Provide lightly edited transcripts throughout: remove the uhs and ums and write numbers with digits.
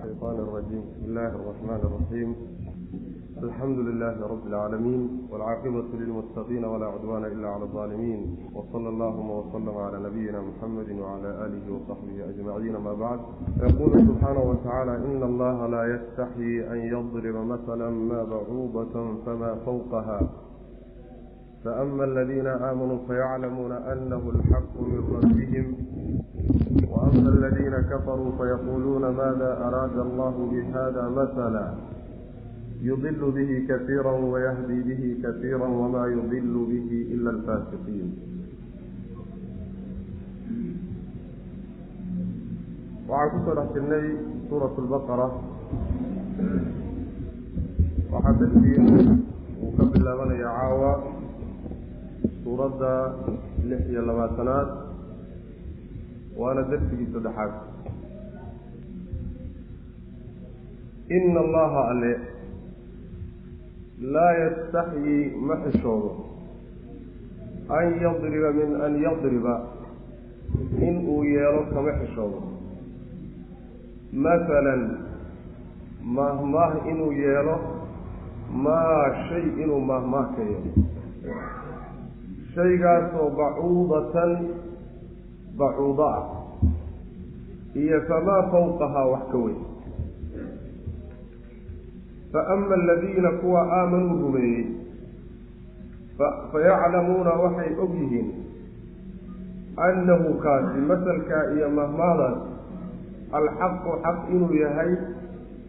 الشيطان الرجيم. بسم الله الرحمن الرحيم. الحمد لله رب العالمين والعاقبة للمتقين ولا عدوان إلا على الظالمين، وصلى اللهم وسلم على نبينا محمد وعلى آله وصحبه أجمعين. ما بعد، يقول سبحانه وتعالى: إن الله لا يستحي أن يضرب مثلا ما بعوضة فما فوقها فأما الذين آمنوا فيعلمون أنه الحق من ربهم وأما الذين كفروا فيقولون ماذا أراد الله بهذا مثلا يضل به كثيرا ويهدي به كثيرا وما يضل به إلا الفاسقين. وعكسنا في النبي سورة البقرة وحدثين وقبل لمن يعاوى سورة لحية اللواتنات وأنا درسي صدحات. إن الله عليه لا يستحيي محشوره أن يضرب من أن يضرب إن يلوك محشوره مثلا مهما إنه يلوك ما شيء إنه مهما كيلو شيء بعوضة بعوضة هي فما فوقها وحكوي. فأما الذين كوا آمنوا به فيعلمون وحي أبيهم أنه كاسي مثل كائيا مهمالا الحق حق إنه يهي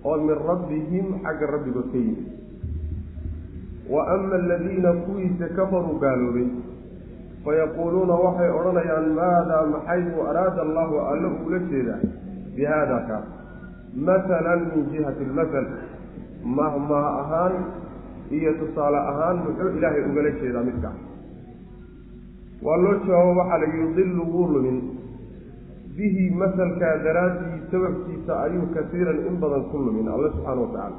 ومن ربهم حق رب بكين. وأما الذين كويس كفروا قالوا به فيقولون وحي أرنيا ماذا محيث أراد الله أنه لشيدا بهذا كان مثلا من جهة المثل مهما أهان هي تصال أهان محو إلهي أقل شيدا مثل والله شهو وحل يضل ظلم به مثل كادراتي سبب سأيو كثيرا انبضا كل من الله سبحانه وتعالى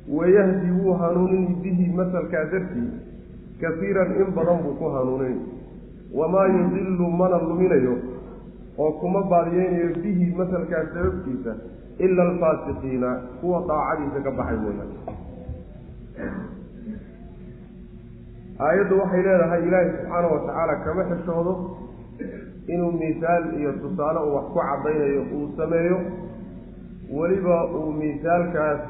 ويهدي هانون به مثل كادرتي كثيرا انبضا بكو هانونين وما يضل من المؤمنين وكما باريين به مثل كاسبب إلا الفاسقين هو طاعتي كبحيونا. آيات وحي لها إلهي سبحانه وتعالى كما حشهده إنه مثال يتصاله وحكو عضينا يقول سميه ولبا مثال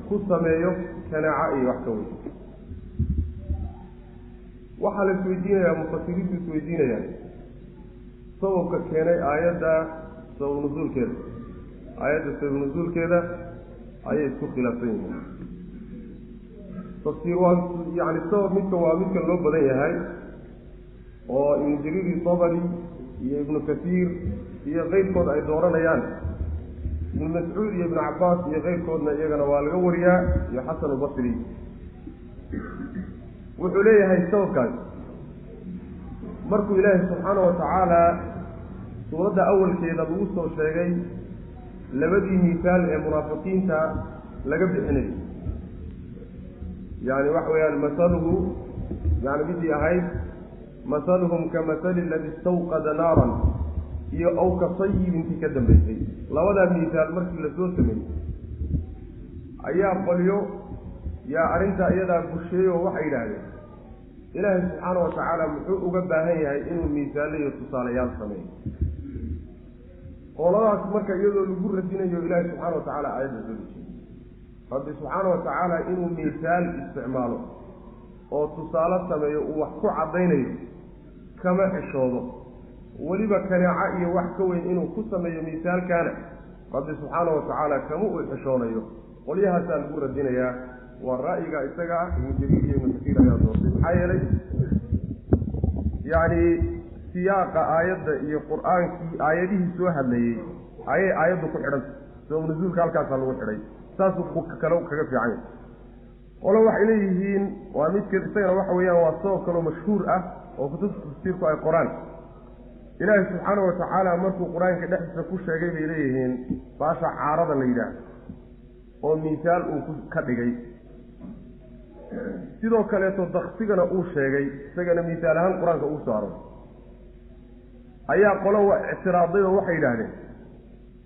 كو سميه كان عائي وحكوي. وحال سويدين يا مفسرين سويدين يعني صوبك كان آيات سو نزول كده آيات سو نزول كده آيات سو خلافين تفسير يعني صوب مثل لو بدأ هاي وإن جرير الطبري يا ابن كثير يا غير كود أي دورنا يعني ابن مسعود يا ابن عباس يا غير كودنا يا والغوريا يا حسن البصري وحليه هاي السوكان مركو إلهي سبحانه وتعالى سورة أول كيدا بوسط وشيغي لبدي مثال المنافقين تا لقبل حنين يعني وحويا مثله يعني بدي أهيد مثلهم كمثل الذي استوقد نارا هي أو كصيب في كدم بيتي لو هذا مثال مركو لسوس منه أيها قليو يا أرنتا أيضا بشيء وحي لهذا إلهي سبحانه وتعالى محوء قبهاي إنه مثالي يتصاليات سمين والله أسمك يدو لقرة دينه إلهي سبحانه وتعالى آيات الزوجين رب سبحانه وتعالى إنه مثال استعماله وتصالات سمين وحكو عضينه كما حشوضه ولبا كان عائي وحكوين إنه كسمين مثال كان رب سبحانه وتعالى كمؤ الحشونه وليها سأل قرة دينه والرأي إستقع المجرية من كثير يا دوستي حيالي يعني سياق آيات القرآن كي آياته سوها اللي آيات كل حرس سوى نزول كالكاس الله الحري ساسو كلو كفي عين ولو إليهين ومثل استقع وحويا وصوه كلو مشهور وكتب تفسير في القرآن إلهي سبحانه وتعالى مركو القرآن كدحس كل شيء إليهين باشا عارضا ليلا ومثال كدقي sidoo kaleeto daqsigana uu sheegay isagana misaal ahaan quraanka uu saaro ayaa qolo ictiraadayda waxay yiraahdeen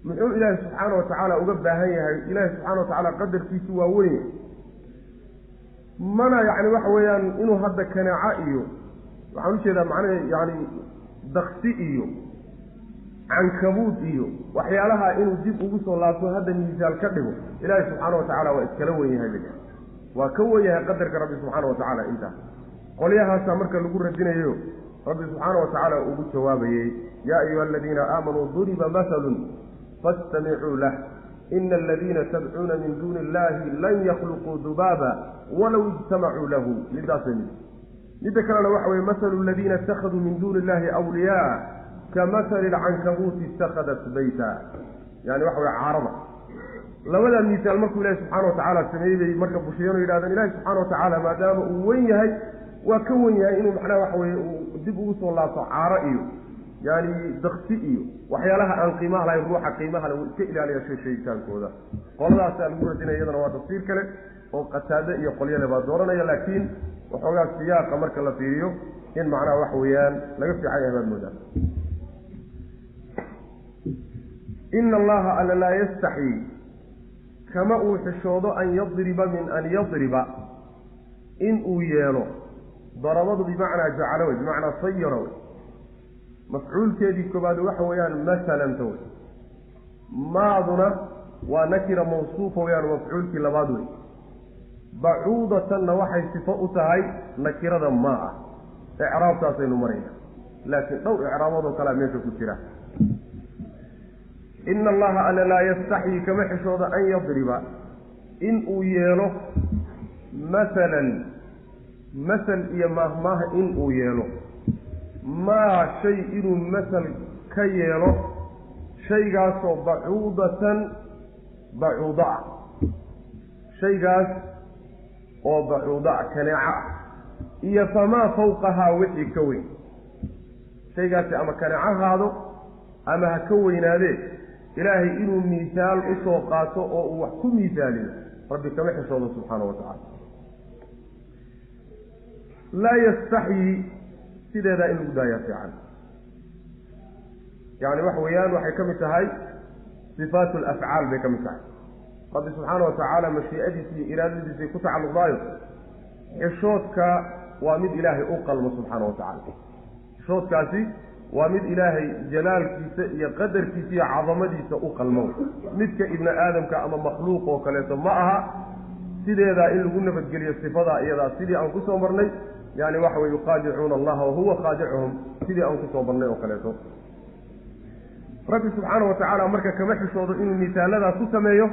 محو إله سبحانه وتعالى أقبها إله سبحانه وتعالى قدر في سواوين منا يعني وحويان إنه هذا كان عائيو وعنش هذا معناه يعني دقسئيو عنكبوت إيو وحيالها إنه جيب وصل الله هذا المثال كذبه إله سبحانه وتعالى وإسكلوه هذا وكويه قدرك ربي سبحانه وتعالى أنت قوليها سامرك لقول ردنا يو ربي سبحانه وتعالى أقول جوابي يا أيها الذين آمنوا ضرب مثل فاستمعوا له إن الذين تدعون من دون الله لن يخلقوا ذبابا ولو اجتمعوا له لذاتهم لذكر له وحوي مثل الذين اتخذوا من دون الله أولياء كمثل العنكبوت اتخذت بيتا يعني وحوي عارضة لو هذا المثال مركب الله سبحانه وتعالى سميه مركب بشيانه إلى هذا الله سبحانه وتعالى ما دام وينهي وكونها إنه معناه وحوي دبوا صلى الله عارئيه يعني دقسئيه وحيالها أن قيمها لا يروح قيمها لو تئل عليها شيء كان كذا قال الله تعالى مرتين أيضا وتصير كله وقتادة يقول يلا بدورنا لكن وحوي السياق مركب الله فيه إن معناه وحويان لا يفتح عليها المدى إن الله ألا لا يستحي كما أوحشوض أن يضرب من أن يضرب إن أوياله ضربه بمعنى جعله بمعنى صيره مفعول كذي كباد وحويان مثلا توي ماضنا ونكر موصوفه ويان مفعول كلبادوي بعوضة نوحي صفاؤتها هاي نكرة ماء إعراب تاسين مرينا لكن لو إعرابه كلام يشوف كثيرا إن الله ألا لا يستحي كما حشوض أن يضرب إن أوياله مثل إيا مهماه إن أوياله ما شيء مثل كياله شيء قاسو بعوضة شيء قاس أو بعوضة كناعة إيا فما فوقها وحي كوين شيء قاس أما كناعة هذا أما هكوين هذا إلهي إنه مثال أسوقاته أو وحكم مثاله ربي كما يحسن سبحانه وتعالى لا يستحي سيدة ذا إنه بداية عنه يعني وحويان وحي كمتهاي صفات الأفعال بكمتهاي ربي سبحانه وتعالى مشيئتي في إرادتي في كتع الضايق الشوتك وامد إلهي أقل سبحانه وتعالى الشوتك أسي ومد إلهي جلال كيسي قدر كيسي عظمتي سأوق الموت مدك ابن آدم كأما مخلوق وكاليس معها سيدي إذا إن لقلنا فتقلي الصفة إذا سيدي أنكسهم برني يعني وحوى يخادعون الله وهو خادعهم سيدي أنكسهم برني وكاليس رب سبحانه وتعالى أمرك كمحي شوض إنه مثال هذا كسميه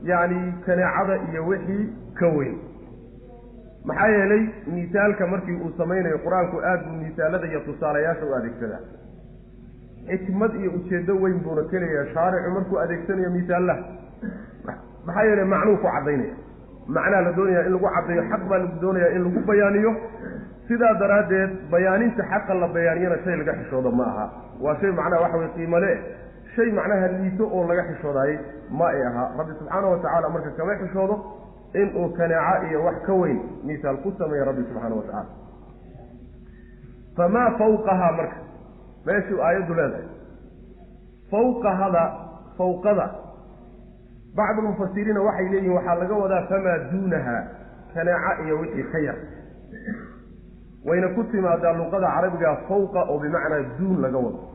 يعني كان عضا يوحي كوين maxaa lay miisaalka markii uu sameeyay quraanku aad buu miisaalada iyo tusaalayaasha u adeegsadaa xikmad iyo ujeedo weyn buu kaleeyahay shaaricu markuu adeegsanayo miisaalaha maxaa yeelay macnuu ku cadeynaya macna la doonayaa in lagu cadeeyo xaq baa lagu doonayaa in lagu bayaaniyo sidaa daraadeed bayaaninta xaq la bayaaniyana shay laga xishoodo ma aha waa shay macnaha wax weey qiimo leh shay macnaha liito oo laga xishooday ma aha rabbi subhanahu wa ta'ala marka kama xishoodo إن كناعة وحكوين مثال قسم يا ربي سبحانه وتعالى فما فوقها مركز ما يشو آيات دولاد فوق هذا بعض المفسرين وحي إليه وحلقوا ذا فما دونها كناعة وحي خير وإن كنت ما دار لغة عربية فوق أو بمعنى دون لقوة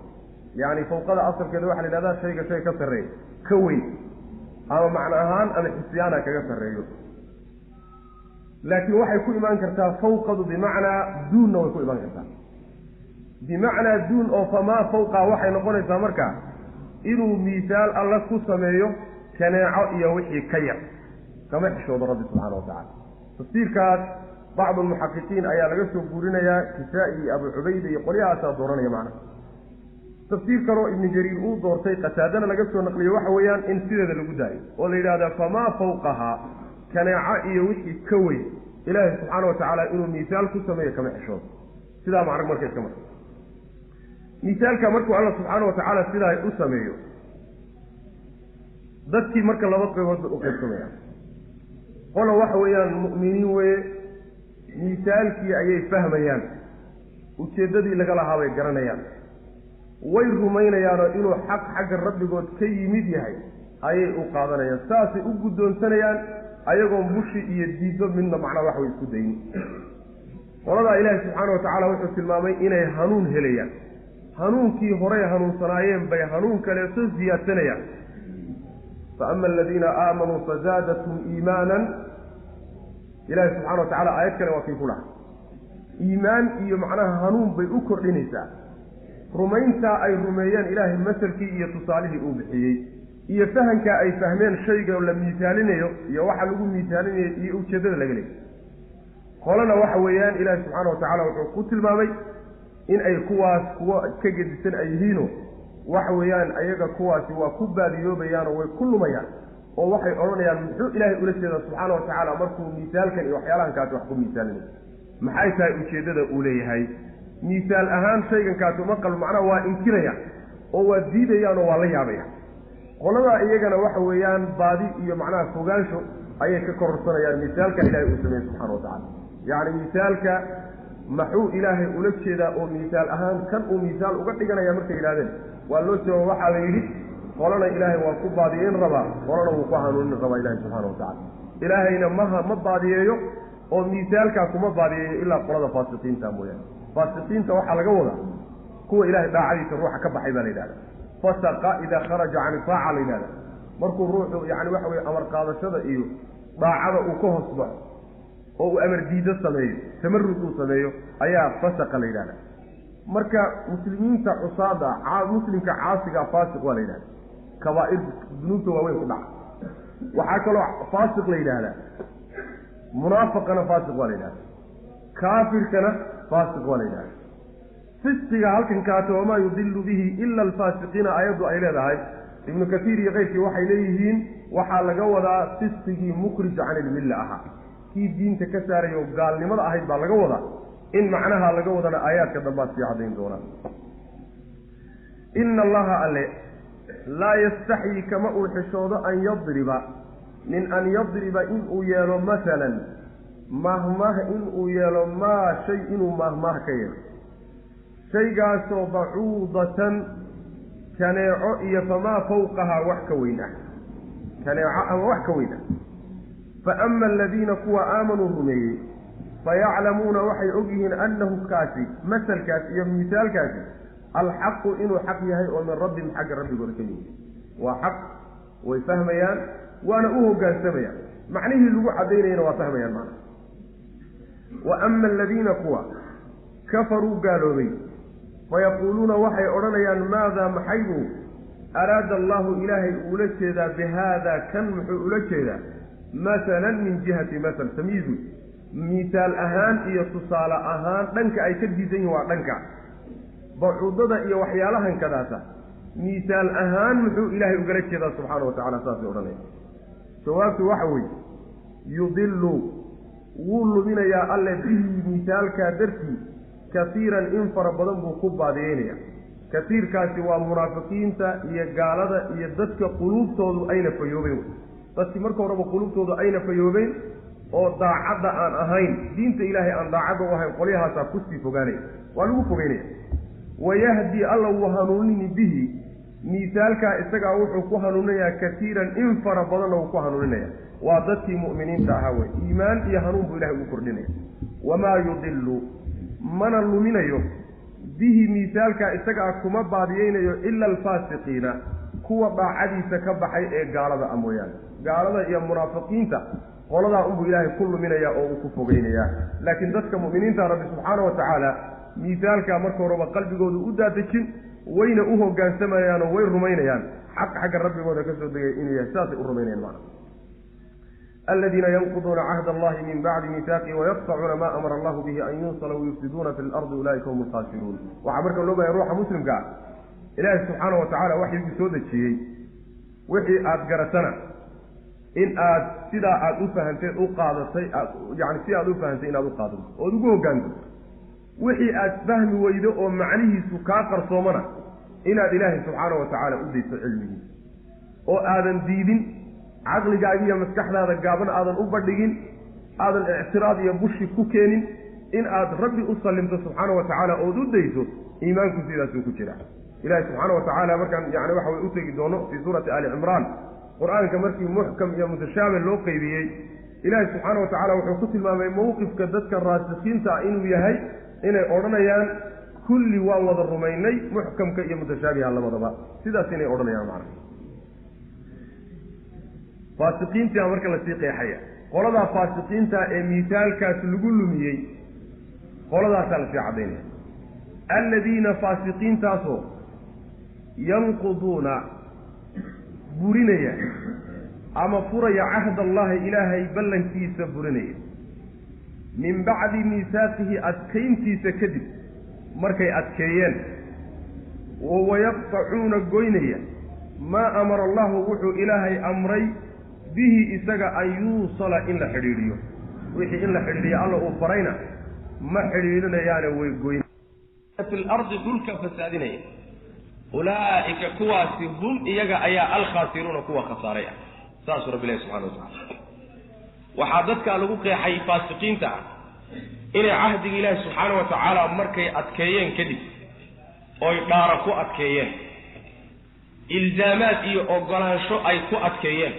يعني فوق هذا أصل كذا وحي لذا شيء كسرين كوين أما معنى أهان أما حسيانا كسرين لكن وحي كل ما انكرتها فوقه بمعنى دون وكل ما انكرتها بمعنى دون او فما فوق وحي نقول مركا انه مثال الله كسميه كناعه iyo wixii ka yar kama xishoodo rabbi subhanahu wa ta'ala tafsiirkaas بعض المحققين ayaa laga soo guurinaya Kisaa'i Abu Ubayd iyo qoliyaha dooranaya macna tafsiir karo ibn Jarir uu doortay qataadana laga soo naqliyo waxa weeyaan in sideeda lagu daayo oo la yiraahdo fama fawqaha كناعة يوحي كوي إلهي سبحانه وتعالى إنه مثال كسمية كما حشوه سيدا معرق مركز كما مثال كمركو الله سبحانه وتعالى سيدا يسميه ذاتي مركز الله بطري وزء أكسميه قولوا وحويا المؤمنين ومثال كي أي فهميان وتشددي لك الله هاوي قرانيان way rumaynayaan inuu xaq xagga rabbigood ka yimid yahay ayay u qaadanayaan saasay u guddoonsanayaan ayagoon bushi iyo diiddo midna macnaa wax way isku dayin qoladaa ilaahi subxaana wa tacaala wuxuu tilmaamay inay hanuun helayaan hanuunkii horey hanuunsanaayeen bay hanuun kaleeto siyaadsanayaan fa ama aladiina aamanuu fazaadathum iimaanan ilaahi subxana wa tacala aayad kale waa kii ku dhahay iimaan iyo macnaha hanuun bay u kordhinaysaa rumayntaa ay rumeeyeen ilaahay masalkii iyo tusaalihii uu bixiyey iyo fahankaa ay fahmeen shayga la miisaalinayo iyo waxa lagu miisaalinayo iyo ujeeddada laga leeyahy qolana waxa weeyaan ilaahi subxaana wa tacaala wuxuu ku tilmaamay in ay kuwaas kuwo ka gedisan ay yihiino waxa weeyaan ayaga kuwaasi waa ku baadiyoobayaan oo way ku lumayaan oo waxay odhanayaan muxuu ilaahay ula jeedaa subxaana wa tacaala markuu miisaalkan iyo waxyaalahankaasi wax ku miisaalinayo maxay tahay ujeeddada uu leeyahay miisaal ahaan shaygankaasi uma qalbo macnaha waa inkirayaan oo waa diidayaan oo waa la yaabayaan qoladaa iyagana waxa weeyaan baadi iyo macnaha fogaansho ayay ka kororsanayaan miisaalka ilaahay uu sameeyey subxana wa tacala yacni miisaalka maxuu ilaahay ula jeedaa oo miisaal ahaan kan uu miisaal uga dhiganaya markay yidhahdeen waa loo jawaabo waxaa la yidhi qolana ilaahay waa ku baadiyeyn rabaa qolana wuu ku hanuunin rabaa ilaahay subxaana wa tacala ilaahayna ma baadiyeeyo oo miisaalkaa kuma baadiyeeyo ilaa qolada faasiqiinta mooyaane faasiqiinta waxaa laga wadaa kuwa ilaahay daacadiisa ruuxa ka baxay baa la yidhahda fasaqa idaa kharaja can itaaca la yidhahda markuu ruuxu yani waxa weye amar qaadashada iyo daacada uu ka hoos baxo oo uu amar diido sameeyo tamarud uu sameeyo ayaa fasaqa la yidhahda marka muslimiinta cusaada muslimka caasiga faasiq waa la yidhahda kabaa'ir dunuubta waaweyn ku dhaca waxaa kaloo faasiq la yidhaahdaa munaafiqana faasiq waa la yidhahda kaafirkana faasiq waa la yidhahda fisqiga halkan kaata wamaa yudilu bihi ila alfaasiqiina aayaddu ay leedahay ibnu katiir iyo keyrkii waxay leeyihiin waxaa laga wadaa fisqigii mukrij can ilmilla ahaa kii diinta ka saarayo gaalnimada ahayd baa laga wadaa in macnaha laga wadana aayaadka dambaad sii caddayn doonaan ina allaha alle laa yastaxyi kama uu xishoodo an yadriba min an yadriba inuu yeelo masalan mahmah inuu yeelo maa shay inuu mahmah ka yeelo shaygaasoo bacuudatan kaneeco iyo famaa fawqahaa wax ka weyn ah kaneeco ama wax ka weyn ah fa ama aladiina kuwa aamanuu rumeeyey fayaclamuuna waxay ogyihiin annahu kaasi masalkaas iyo misaalkaasi alxaqu inuu xaq yahay oo min rabbihim xagga rabbigooda ka yimid waa xaq way fahmayaan waana u hoggaansamayaan macnihii lagu caddaynayana waa fahmayaan macna wa ama aladiina kuwa kafaruu gaaloobay fayaquuluuna waxay odhanayaan maadaa maxaybuu araada allahu ilaahay uula jeedaa bihaadaa kan muxuu ula jeedaa masalan min jihati masal tamyiizu miisaal ahaan iyo tusaale ahaan dhanka ay ka diidan yihin waa dhanka bacuudada iyo waxyaalahan kadaasa miisaal ahaan muxuu ilaahay ugala jeedaa subxaana wa tacala saasay odhanaya jawaabtu waxa weeye yudilu wuu luminayaa alle bihi miisaalkaa dartii kasiiran in fara badan buu ku baadiyeynaya kasiirkaasi waa munaafiqiinta iyo gaalada iyo dadka quluubtoodu ayna fayoobeyn dadkii marka horeba quluubtoodu ayna fayoobeyn oo daacadda aan ahayn diinta ilaahay aan daacadda u ahayn qolyahaasaa kusii fogaanaya waa lagu fogeynaya wayahdi alla wuu hanuunini bihi miisaalkaa isagaa wuxuu ku hanuuninayaa kasiiran in fara badanna wuu ku hanuuninaya waa dadkii mu'miniinta ahaa wey iimaan iyo hanuun buu ilahay ugu kordhinaya wamaa yudilu mana luminayo bihi miisaalkaa isagaa kuma baadiyeynayo ila alfaasiqiina kuwa daacadiisa ka baxay ee gaalada a mooyaane gaalada iyo munaafiqiinta qoladaa unbuu ilaahay ku luminayaa oo uu ku fogeynayaa laakiin dadka mu'miniinta rabbi subxaana wa tacaala miisaalkaa marka horeba qalbigoodu u daadejin wayna u hoggaansamayaan oo way rumaynayaan xagga rabbigooda ka soo degay inuu yahay saasay u rumaynayaan macna aladiina yanquduuna cahd allahi min bacdi miisaaqi wayaqtacuuna maa amara allahu bihi an yuusala wayufsiduuna fi lardi ulaa'ika hum alkhaasiruun waxaa marka loo bahay ruuxa muslimka ah ilaahi subxaana wa tacaala waxyiguu soo dejiyey wixii aada garatana in aad sidaa aada u fahamtay u qaadatay yani si aada u fahamtay inaad u qaadato ood ugu hoggaanto wixii aad fahmi weydo oo macnihiisu kaa qarsoomana inaad ilaahay subxaana wa tacaala u dayso cilmigiisa oo aadan diidin caqligaaga iyo maskaxdaada gaaban aadan u badhigin aadan ictiraad iyo bushi ku keenin in aad rabbi u sallimto subxaana wa tacaala ood u dayso iimaanku sidaasuu ku jira إلهي سبحانه وتعالى مركان يعني وحوي أتقي دونه في سورة آل عمران قرآن كمركي محكم يا متشابه لو قيبيي إلهي سبحانه وتعالى وحكوت المامي موقف كدتك الراسخين تاعينو يهي إني أورنيان كل وان الرميني محكم كي متشابه على مضبا سيدا سيني أورنيان معنا فاسقين تا مركا لسيقي حيا قولدا فاسقين تا مثال كاس لغلميي قولدا سالفي عدينه الذين فاسقين تاسو ينقضون برينيا أما فريا عهد الله إلهي بلن كيس برينيا من بعد ميثاقه أتكين كيس كذب مركي أتكيين وهو يقطعون قوينيا ما أمر الله وحو إلهي أمري به إساق أن يوصل إلا حريريو وحي إلا حريريو الله أفرينا ما حريرينا يعني ويقوين في الأرض ذلك فسادين أولئك كواسي هم إيجا أيا الخاسرون كوا خساريا ساسو رب الله سبحانه وتعالى وحادثك ألغوك حي فاسقين تعالى إلى عهد الله سبحانه وتعالى مركي أتكيين كذب أو يداركو أتكيين إلزامات إيو أقلانشو أي كو أتكيين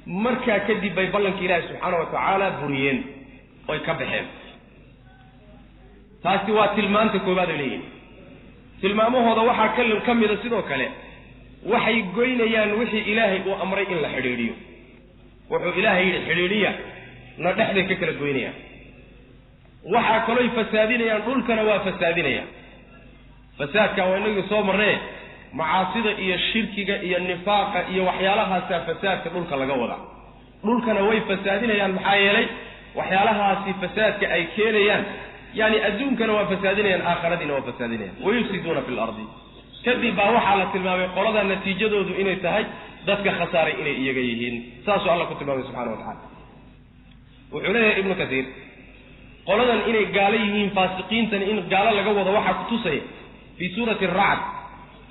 مركا كذب بيبلنك الله سبحانه وتعالى بريين أو يكبحين taasi waa tilmaanta koobaad leeyahay tilmaamahooda waxa kale kamida sidoo kale waxay goynayaan wixii ilaahay uu amray in la xiriiriyo wuxuu ilaahay xiriiriya na dhaxda ka kala goynaya waxa kale ay fasaadinayaan dhulkana waa fasaadinayaan fasaadka waa inagu soo marnay macaasida iyo shirkiga iyo nifaaqa iyo waxyaalahaas fasaadka dhulka laga wada dhulkana way fasaadinayaan maxaa yeelay waxyaalahaasi fasaadka ay keenayaan يعني أدون كانوا فسادين آخرين وفسادين ويفسدون في الأرض كذب وحى على تلمامي قرضا النتيجة ذو إني تهي ذاتك خسارة إني إيجايهين ساسو الله كتب سبحانه وتعالى وحليه ابن كثير قرضا إني قاليهين فاسقين تن إن قال لقوض وحى كتوسي في سورة الرعد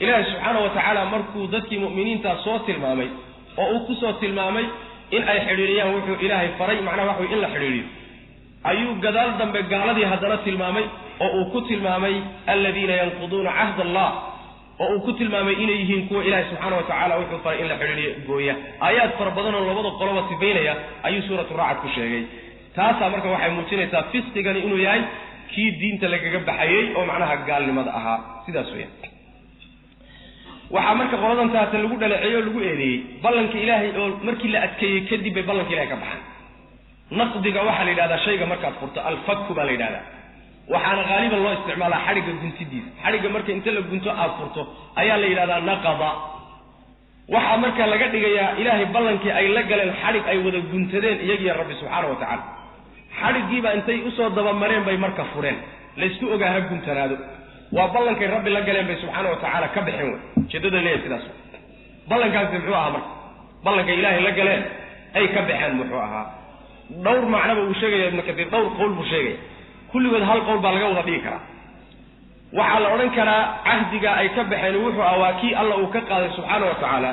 إله سبحانه وتعالى مركو ذاتك مؤمنين تصوت المامي وأكسوت المامي إن أي حريريا وحو إلهي فري معنا وحو إلا حريريا أيو قدال دنب قالدي هدرت المامي أو كت المامي الذين ينقضون عهد الله أو كت المامي إليهم كو إله سبحانه وتعالى وحفر إلا حريري قوية آيات فربضنا اللبض القلوة بينيا أي سورة الرعد كشيغي تاسا مركا وحي موتيني تافستيغاني إنو ياي كي دين تلقى قبل حيي أو معناها قال لمدأها سيدا سويا وحا مركا قرضا تاتا لقود لعيو لقود إيدي بلنك إلهي مركي لأتكي كدي ببلنك إلهي كبحان نقضيك وحا ليلة شيء مركز فرط الفك بالليلة وحنا غالبا الله استعمالها حرق الجنسيديس حرق مركز انت اللي جنتو أفرطه أيا ليلة نقض وحا مركز لقد يا إلهي بلنك أي لقل الحرق أي وذا الجنتين يجي الرب سبحانه وتعالى حرق جيبا انتي أسوى الضبامرين بي مركز فرين ليستو أجاها الجنتين هذا وبلنك الرب لقلين بي سبحانه وتعالى كبحين شدد ليه سلاسو بلنك سمحوها مركز بلنك إلهي لقلين أي كبحين محوها دور معنى بوشيغي ابن كثير دور قول بوشيغي كل وذ هالقول بالغا ودا ديكرا waxa la oran kara ahdiga ay ka baxeen wuxuu awaaki Allah uu ka qaaday subhanahu wa ta'ala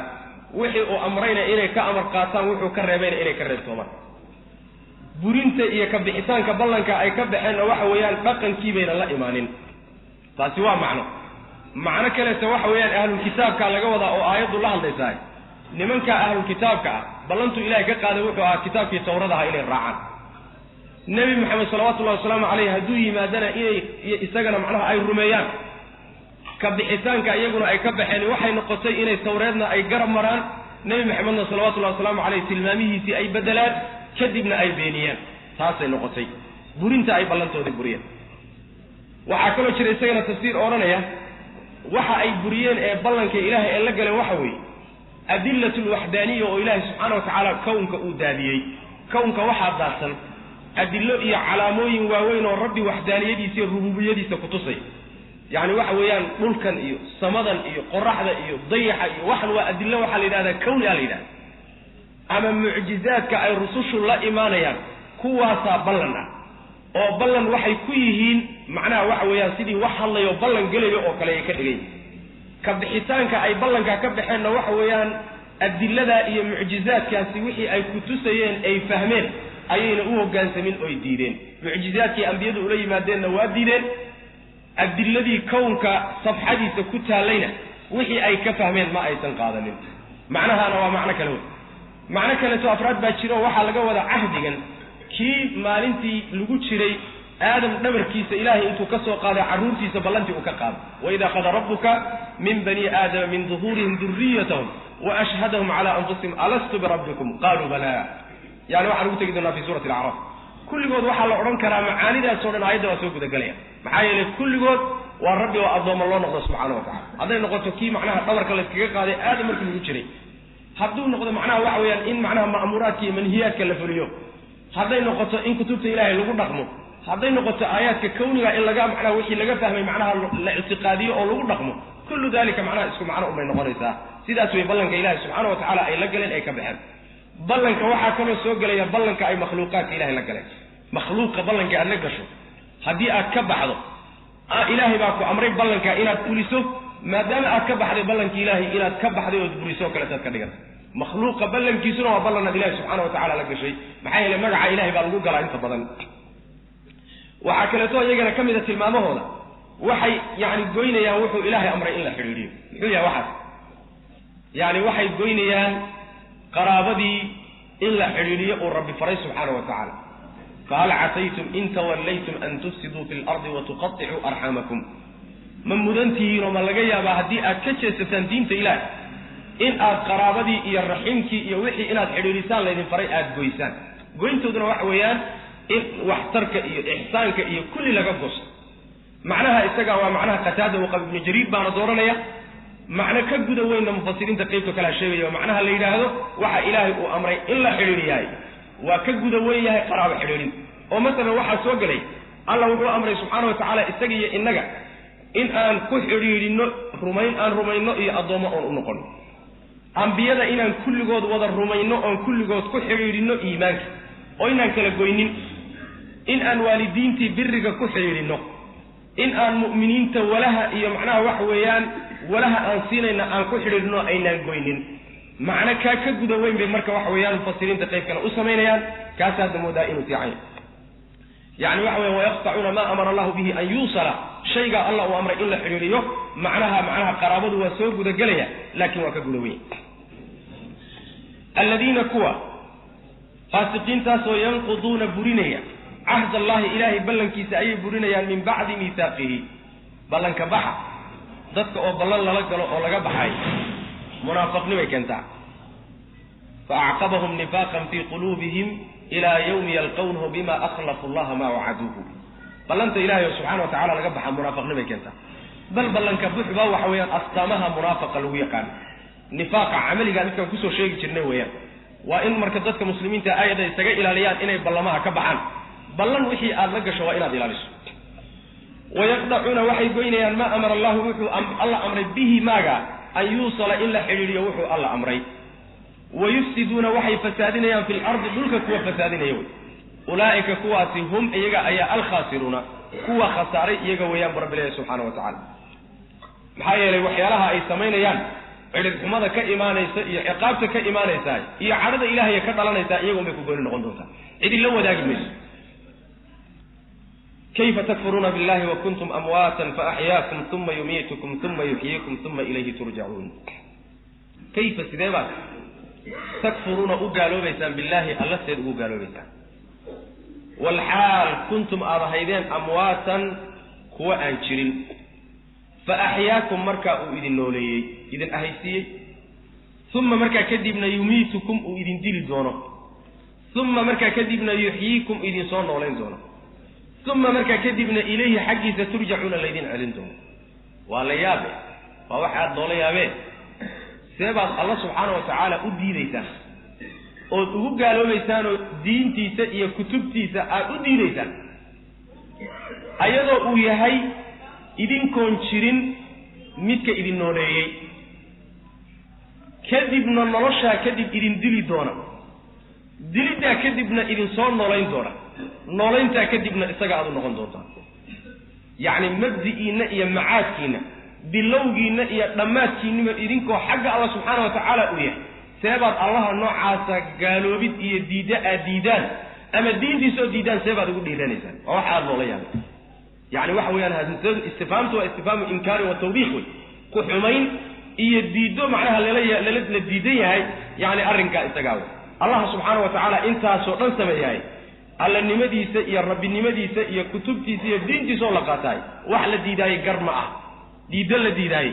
wixii uu amrayna inay ka amar qaataan wuxuu ka reebeen inay ka reebtoomaan burinta iyo ka bixitaanka ballanka ay ka baxeen waxa weeyaan dhaqankii bayna la imaanin taasi waa macno kale waxa weeyaan ahlul kitaabka laga wada oo aayadu la hadlaysaa nimanka ahlul kitaabka ballantu ilaahay ka qaaday wuxuu ahaa kitaabkii tawradaha inay raacaan nabi maxamed sallallahu alayhi wasallam haduu yimaadana inay isagana macnaha ay rumeeyaan ka bixitaanka iyaguna ay ka baxeen waxay noqotay inay tawreedna ay garab maraan nabi maxamed sallallahu alayhi wasallam tilmaamihiisi ay bedelaan kadibna ay beeniyaan taasay noqotay burinta ay ballantoodii buriyeen waxa kale jiray isagana tafsiir oranaya waxa ay buriyeen ee ballanka ilaahay ee la galeen waxa weey أدلة الوحدانية وإله سبحانه وتعالى كونك أوداديي كونك واحد داسن أدلة إيا علاموين واوين والرب وحدانية دي سير ربوبية دي سكتوسي يعني وحويان ملكا إيو صمدا إيو قرحة إيو ضيحة إيو وحلوة أدلة وحل هذا كوني علينا أما معجزات كأي رسوش الله إيمانيا كواسا بلنا أو بلن وحي كويهين معناه وحويان سيدي وحل يوبلن قليل أو كليه كدغي كبحيتانك أي بلنك كبحينا وحويان الدلة هي معجزات كاسي وحي أي كتوسيين أي فهمين أيين أوه قانسمين أو يديرين معجزات كي أنبياء أولي ما دين نواديرين adilladii kownka safxadiisa ku taalayna wixii ay ka fahmeen ma aysan qaadanin macnahaana waa macno kale wey macno kaleeto afraad baa jiro waxaa laga wadaa cahdigan kii maalintii lagu jiray aadam dhabarkiisa ilaahay intuu ka soo qaaday carruurtiisa ballantii uu ka qaaday waidaa akhada rabbuka min bani aadama min duhuurihim duriyatahum waashhadahum calaa anfusihim alastu birabbikum qaaluu balaa yani waxaan ugu tegi doonaa fi suurati alacraaf kulligood waxaa la odhan karaa macaanidaasoo dhan aayadda waa soo gudagelaya maxaa yeelay kulligood waa rabbi oo addoommo loo noqdo subxaana wa tacala hadday noqoto kii macnaha dhabarka layskaga qaaday aadam markii lagu jiray hadduu noqdo macnaha waxa weeyaan in macnaha ma'muuraadka iyo manhiyaadka la fuliyo hadday noqoto in kutubta ilaahay lagu dhaqmo hadday noqoto aayaadka kawniga in laga macnaha wixii laga fahmay macnaha la ictiqaadiyo oo lagu dhaqmo kullu dalika macnaha isku macno unbay noqonaysaa sidaas way ballanka ilaahay subxaana wa tacaala ay la galeen ay ka baxeen ballanka waxaa kaloo soo gelaya ballanka ay makhluuqaadka ilahay la galeen makhluuqa ballanka aad la gasho haddii aad ka baxdo ilaahay baa ku amray ballanka inaad fuliso maadaama aad ka baxday ballanka ilaahay inaad ka baxday ood buriso oo kaleetaad ka dhigan makhluuqa ballankiisuna waa ballanaad ilaahay subxaana wa tacala la gashay maxaa yeelay magaca ilahay baa lagu galaa inta badan waxaa kaleeto iyagana ka mida tilmaamahooda waxay yani goynayaan wuxuu ilaahay amray in la xidhiidhiyo muxuu yahay waxaas yani waxay goynayaan qaraabadii in la xidhiidhiyo uu rabbi faray subxaana wa tacaala fahal casaytum in tawallaytum an tufsiduu fi lardi watuqaicuu arxamakum ma mudantihiin oo ma laga yaabaa haddii aad ka jeesataan diinta ilaahay in aad qaraabadii iyo raximkii iyo wixii inaad xidhiidhisaan laydin faray aad goysaan goyntooduna waxa weeyaan in waxtarka iyo ixsaanka iyo kulli laga gosto macnaha isaga waa macnaha qataada waqab ibnu jariir baana dooranaya macno ka guda weynna mufasiriinta qaybta kala sheegaya oo macnaha la yidhaahdo waxa ilaahay uu amray in la xidhiidhiyahay waa ka guda weyn yahay qaraabo xidhiidhin oo masalan waxaa soo gelay allah wuxuu amray subxaana wa tacaala isaga iyo innaga in aan ku xidhiidhinno aan rumayno iyo addoommo oon u noqono ambiyada inaan kulligood wada rumayno oon kulligood ku xidhiidhinno iimaanka oo inaan kala goynin in aan waalidiintii biriga ku xidhiidhinno in aan mu'miniinta walaha iyo macnaha waxa weeyaan walaha aan siinayna aan ku xidhiidhno aynaan goynin macno kaa ka guda weyn bay marka waxa weeyaan mufasiriinta qayb kale u samaynayaan kaas hadda moodaa inuu fiican yani waxa weya wayaqtacuuna maa amara allahu bihi an yuusala shaygaa allah uu amray in la xidhiidhiyo macnaha qaraabadu waa soo gudagelaya laakiin waa ka guda weyn aladiina kuwa faasiqiintaasoo yanquduuna burinaya cahd allahi ilaahay ballankiisa ayay burinayaan min bacdi miihaaqihi ballanka baxa dadka oo ballan lala galo oo laga baxay munaafiqnimay keentaa faacqabahum nifaaqan fii quluubihim ilaa yawmi yalqawnahu bima akhlafu allaha maa wacaduuhu ballanta ilahay oo subxana wa tacala laga baxa munaafiqnimay keentaa bal ballanka buxba waxa weeyaan astaamaha munaafiqa lagu yaqaan nifaaqa camaliga midkaan kusoo sheegi jirnay weeyaan waa in marka dadka muslimiinta aayada isaga ilaaliyaan inay ballamaha ka baxaan ballan wixii aad la gasho waa inaad ilaaliso wayaqdacuuna waxay goynayaan maa amara allahu wuxuu alla amray bihi maaga an yuusala in la xidhiidhiyo wuxuu alla amray wayufsiduuna waxay fasaadinayaan fi lardi dhulka kuwa fasaadinaya wey ulaa'ika kuwaasi hum iyaga ayaa alkhaasiruuna kuwa khasaaray iyaga weeyaan bu rabbi ilahi subxaana wa tacala maxaa yeelay waxyaalaha ay samaynayaan cidhibxumada ka imaanaysa iyo ciqaabta ka imaanaysaa iyo cadhada ilaahay ka dhalanaysaa iyagoon bay ku gooni noqon doontaa cidin la wadaagi mayso kayfa takfuruuna billahi wa kuntum amwaatan faaxyaakum uma yumiitukum uma yuxyiikum uma ilayhi turjacuun kayfa sidee baad takfuruuna u gaaloobaysaan billaahi alla seed ugu gaaloobaysaan walxaal kuntum aad ahaydeen amwaatan kuwa aan jirin fa axyaakum markaa uu idin nooleeyey idin ahaysiiyey uma markaa kadibna yumiitukum uu idin dili doono uma markaa kadibna yuxyiikum idin soo noolayn doono uma markaa kadibna ilayhi xaggiisa turjacuuna laydin celin doono waa la yaabe waa wax aad noola yaabeen see baad alla subxaana wa tacaala u diidaysaan ood ugu gaaloobaysaanoo diintiisa iyo kutubtiisa aad u diidaysaan ayadoo uu yahay idinkoon jirin midka idin nooleeyey kadibna noloshaa kadib idin dili doona diliddaa kadibna idin soo noolayn doona noolayntaa kadibna isaga aad u noqon doontaa yacni mabdi'iinna iyo macaadkiinna bilowgiinna iyo dhammaadkiinnima idinkoo xagga alla subxaana wa tacaala u yahay seebaad allaha noocaasa gaaloobid iyo diidda aad diidaan ama diintiisoo diidaan seebaad ugu dhiiranaysaan waa wax aad loola yaabay يعني waxa weeyaan hadii istifaamtu waa istifaamu inkaari wa tawbiikh ku xumayn iyo diido macnaha la diidan yahay yani arrinka isaga Allah subhanahu wa ta'ala inta soo dhan sameeyay alla nimadiisa iyo rabbinimadiisa iyo kutubtiisa iyo diintiisa oo la qaatay wax la diiday garma ah diido la diiday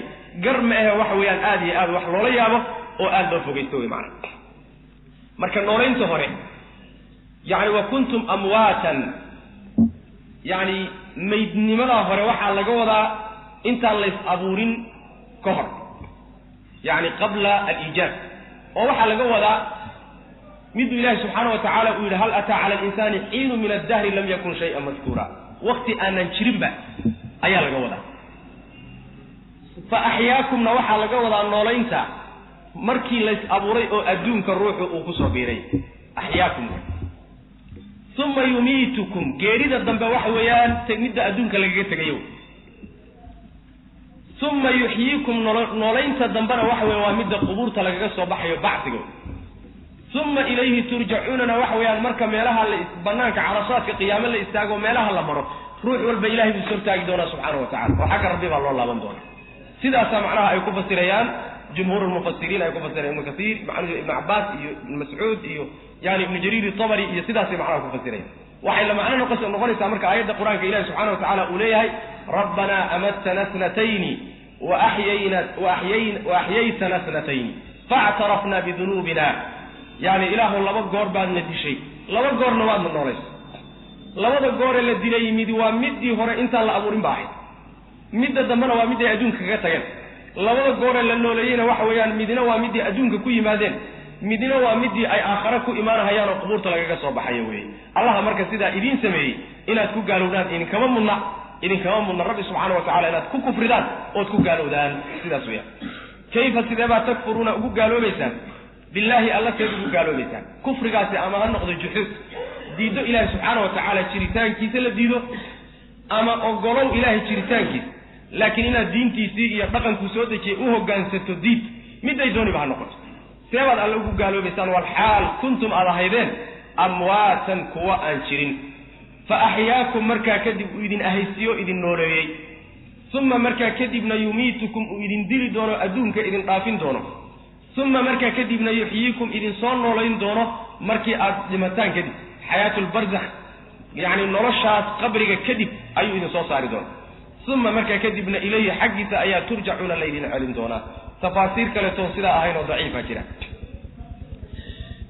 garma ah waxa weeyaan aad iyo aad wax loola yaabo oo aad loo fogeysto macna marka nooleynta hore yani wa kuntum amwatan yani maydnimada hore waxa laga wadaa inta la is abuurin ka hor yani qabla al-ijab oo waxa laga wadaa mid ilaahi subhanahu wa ta'ala uu yiraahdo hal ata ala al-insani hiin min ad-dahr lam yakun shay'an madhkura waqti aanan jirinba ayaa laga wadaa fa ahyaakumna waxa laga wadaa nooleynta markii la is abuuray oo adduunka ruuxu uu ku soo biiray ahyaakum thumma yumitukum geerida dambe waxa weeyaan tegmida adduunka laga tagayo thumma yuhyikum nooleynta dambana waxa weeyaan waa midda qubuurta laga soo baxayo bacsiga thumma ilayhi turja'una waxa weeyaan marka meelaha la banaanka carasaadka qiyaamada la istaago meelaha la maro ruux walba ilaahay uu soo taagi doona subhanahu wa ta'ala waxa ka rabbi baa loo laaban doona sidaas macnaha ay ku fasirayaan جمهور المفسرين أي كفسر ابن كثير معناه ابن عباس ابن مسعود يعني ابن جرير الطبري يسداسي معناه كفسرين وحين لما أنا نقص النقول سامرك آيات القرآن كإله سبحانه وتعالى أوليه ربنا أمتنا اثنتين وأحييتنا اثنتين فاعترفنا بذنوبنا يعني إله الله بقور بعد ندي شيء الله بقور نواد من نورس الله بقور الذي لا يمد ومدي هو أنت الله أمورين باحد مد الدمنا ومد أدون كجتين labada goor la nooleeyna waxa weeyaan midina waa midii adduunka ku yimaadeen midina waa midii ay aakhira ku imaanayaan oo qubuurta lagaga soo baxayo weey Allah marka sida idin sameeyay inaad ku gaalowdaan in kama munna rabbi subhanahu wa ta'ala inaad ku kufridaan oo ku gaalowdaan sidaas weeyaan kayfa sidaba takfuruna ugu gaaloobaysaan billahi Allah sayid ugu gaaloobaysaan kufrigaasi ama ha noqdo juhud diido ilaahi subhanahu wa ta'ala jiritaankiisa la diido ama ogolow ilaahi jiritaankiisa لكن إن الدين تيسي يطلقن كسودة شيء وهجان ستديد متى يدوني بها النقطة سبب الله قالوا بسان والحال كنتم على هيدين أمواتا كوا أنشرين فأحياكم مركا كذب وإذن أهيسيو إذن نوريي ثم مركا كذبنا يميتكم وإذن دير دونه أدونك إذن طافين دونه ثم مركا كذبنا يحييكم إذن صار نولين دونه مركي أدمتان كذب حياة البرزخ يعني نرشات قبرك كذب أيو إذن صار دونه ثم مركا كذبنا إليه حقيث أيا ترجعون الليلين علم دونا تفاصيل كلا توصيلا أهين وضعيفة كلا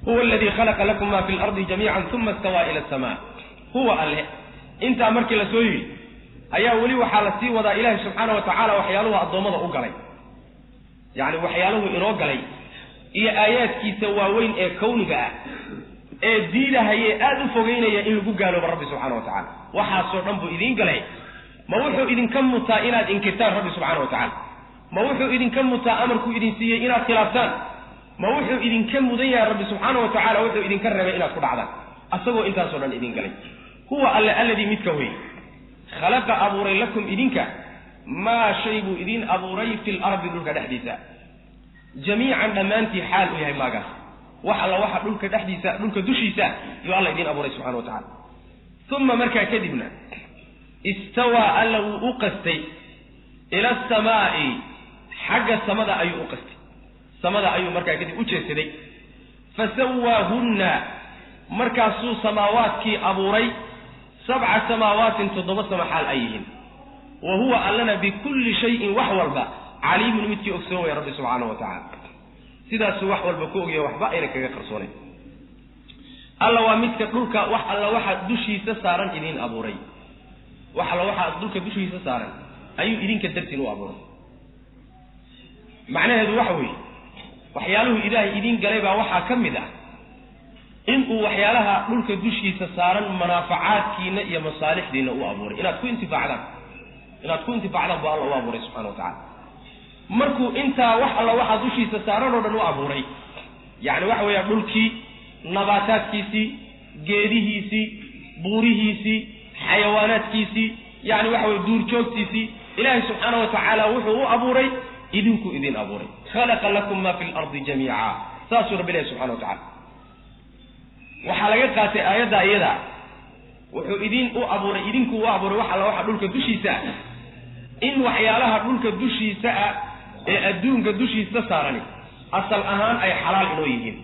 هو الذي خلق لكم ما في الأرض جميعا ثم استوى إلى السماء هو الله انت أمرك لسوي أيا ولي وحالتي وضع إله سبحانه وتعالى وحياله الضوامضة أقلي يعني وحياله إروقلي إيا آيات كي سواوين إيه كونك إيه ديلها هي آدو فوقين إيه إنه قالوا برب سبحانه وتعالى وحاسو رنبو إذين قلي ما وحو إذن كم متائنات انكتار رب سبحانه وتعالى ما وحو إذن كم متأمركو إذن سيئ إلى خلافتان ما وحو إذن كم مضيع رب سبحانه وتعالى وحو إذن كرم إلى كل عذاب أصبوا إنت أصلا إذن قلي هو الذي متكوي خلق أبوري لكم إذنك ما شيء إذن أبوري في الأرض دولك دحديثا جميعا أمانتي حال إيها ماغا وحل واحد دولك دحديثا دولك دشيثا يو الله إذن أبوري سبحانه وتعالى ثم مركا كذبنا استوى أله أقستي إلى السماء حق السماء أي أقستي السماء أي مركا كذب أجسدي فسواهن مركا سو سماوات كي أبوري 7 سماوات تضبط محل أيهن وهو ألنا بكل شيء وحور با عليم متي أكسوه يا رب سبحانه وتعالى سيدا سو وحور بكوه يا وحبا إليك يقرصوني الله ومتك قلوك الله واحد دوشي سسارا إذين أبوري وحلا واحد دولك بشوي سسارا أيو إذن كدرتين وأبوه معناه هذا وحوي وحياله إله إذن قريبا وحا كمدا إنه وحيالها دولك بشوي سسارا منافعات كينا يا مصالح دينا وأبوه إلا تكون انتفاع لهم بالله وأبوه سبحانه وتعالى مركو انت وحلا واحد دوشي سسارا ودن وأبوه يعني وحوي دولكي نباتات كيسي جيريهيسي بوريهيسي حيوانات كيسي يعني وحوي دور جوجتيسي إلهي سبحانه وتعالى وحو أبوري إذنكو إذن أبوري خلق لكم ما في الأرض جميعا ساسو رب الله سبحانه وتعالى وحلقات آيات wuxuu idin u abuuray idinku u abuuray waxa dhulka dushiisa in waxyaalaha dhulka dushiisa ee adduunka dushiisa saaran asal ahaan ay xalaal inoo yihiin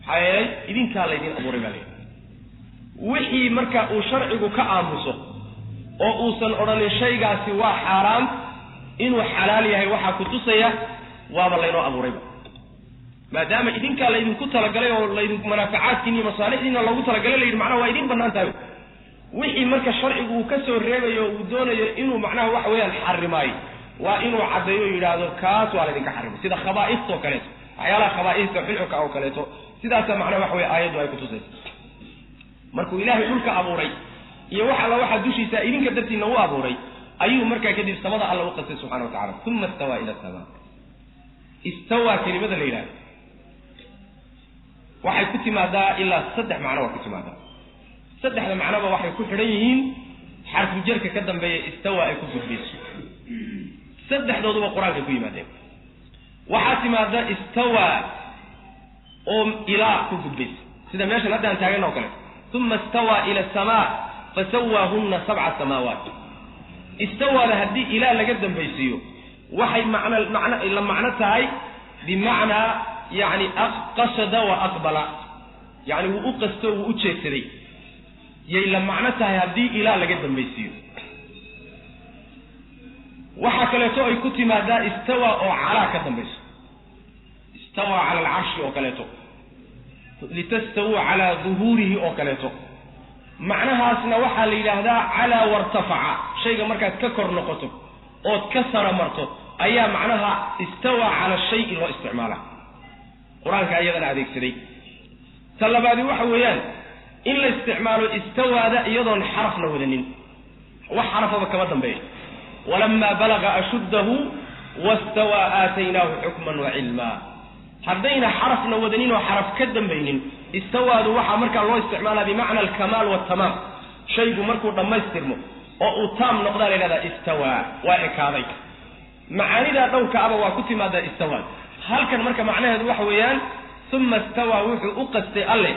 xayay idinka la idin abuuray bale wixii marka uu sharcigu ka aamuso oo uusan odhanin shaygaasi waa xaraam inuu xalaal yahay waxa ku tusaya waaba la inoo abuuray maadaama idinka la idinku talagalay oo la idinku manaafacaadkiina iyo masaalixdiina lagu talagalay la yidhi macnaha waa idin bannaan tahay wixii marka sharcigu uu ka soo reebayo uu doonayo inuu macnaha wax weeyaan xarimaayo waa inuu caddeeyo yidhaahdo kaas waa la idinka xarimay sida khabaa'istoo kaleeto waxyaalaha khabaa'ista xilxuka oo kaleeto sidaasa macnaha wax weeye aayaddu ay ku tusayso markuu ilaahay dhulka abuuray iyo wax alla waxa dushiisa idinka dartiina u abuuray ayuu markaa kadib samada alla u qasay subxana wa tacala uma istawaa ila samaa istawaa kelimada la yidhahdo waxay ku timaadaa ilaa 3 macno waa ku timaadaa 3 macnoba waxay ku xidhan yihiin xarfu jarka ka dambeeya istawaa ay ku gudbayso 3dooduba quraanka ku yimaadeen waxaa timaada istawaa oo ilaa ku gudbayso sida meesha hadda aan taagano kale uma istawaa ila samaa fasawaahunna 7 samaawaat istawaa hadii ilaa laga dambaysiyo waxay macno tahay bimacna يعني قصد وأقبل يعني وقصد وأجسدي يلا معناتها هذه إلى لقدم بيصير وحكلته أي كتم هذا استوى أو على كدم بيصير استوى على العرش وكلته لتستوى على ظهوره وكلته معناها أصلا وحى لهذا على وارتفع شيء مركز ككر نقطه أو تكسر مرته أي معناها استوى على الشيء اللي استعماله quraanka ayadana adeegsaday talabaadi waxa weeyaan in la isticmaalo istawaada iyadoon xarafna wadanin wax xarafaba kama dambeeyo walamma balaga ashuddahu wastawa aataynahu hukman wa ilma hadayna xarafna wadanin oo xaraf ka dambeeynin istawaadu waxa marka loo isticmaalaa bimaana al-kamal wa tamam shaygu markuu dhamaystirmo oo uu taam noqdo leeyahay istawa wa ekaaday macaanida dhowrka aba waa ku timaada istawaad halkan marka macnaheedu waxa weeyaan thumma istawa wuxuu u qastay alle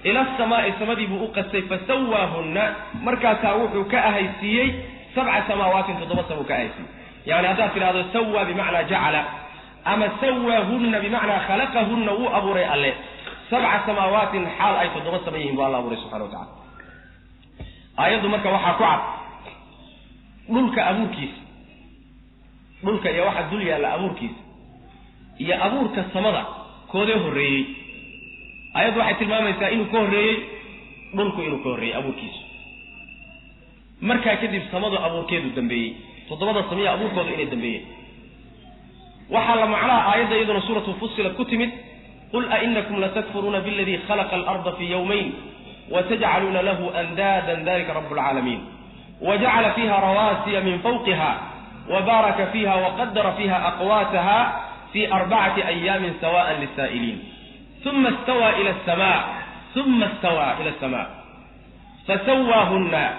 ila samaa'i samadii buu u qastay fasawaahunna markaas wuxuu ka ahaysiiyay 7 samaawaat 7 sawu ka ahaysiiyay yani hada tiraado sawa bimaana ja'ala ama sawaahunna bimaana khalaqahunna wa aburay alle 7 samaawaat hal ay 7 sameeyeen waa Allah aburay subhanahu wa ta'ala ayadu marka waxa ku cad dhulka abuurkiisa dhulka iyo waxa dul yaala abuurkiisa iyo abuurka samada koode horeeyay ayadu waxay tilmaamaysaa inuu ka horeeyay dhulku inuu ka horeeyay abuurkiisa marka kadib samadu abuurkeedu dambeeyay 7 samiya abuurkooda inay dambeeyay waxa la macnaha aayada iyaduna suuratu fussilat ku timid qul a innakum la takfuruna billadhi khalaqa al-ardha fi yawmayn wa taj'aluna lahu andadan dhalika rabbul alamin وجعل فيها رواسي من فوقها وبارك فيها وقدر فيها أقواتها في 4 أيام سواء للسائلين ثم استوى إلى السماء فسواهن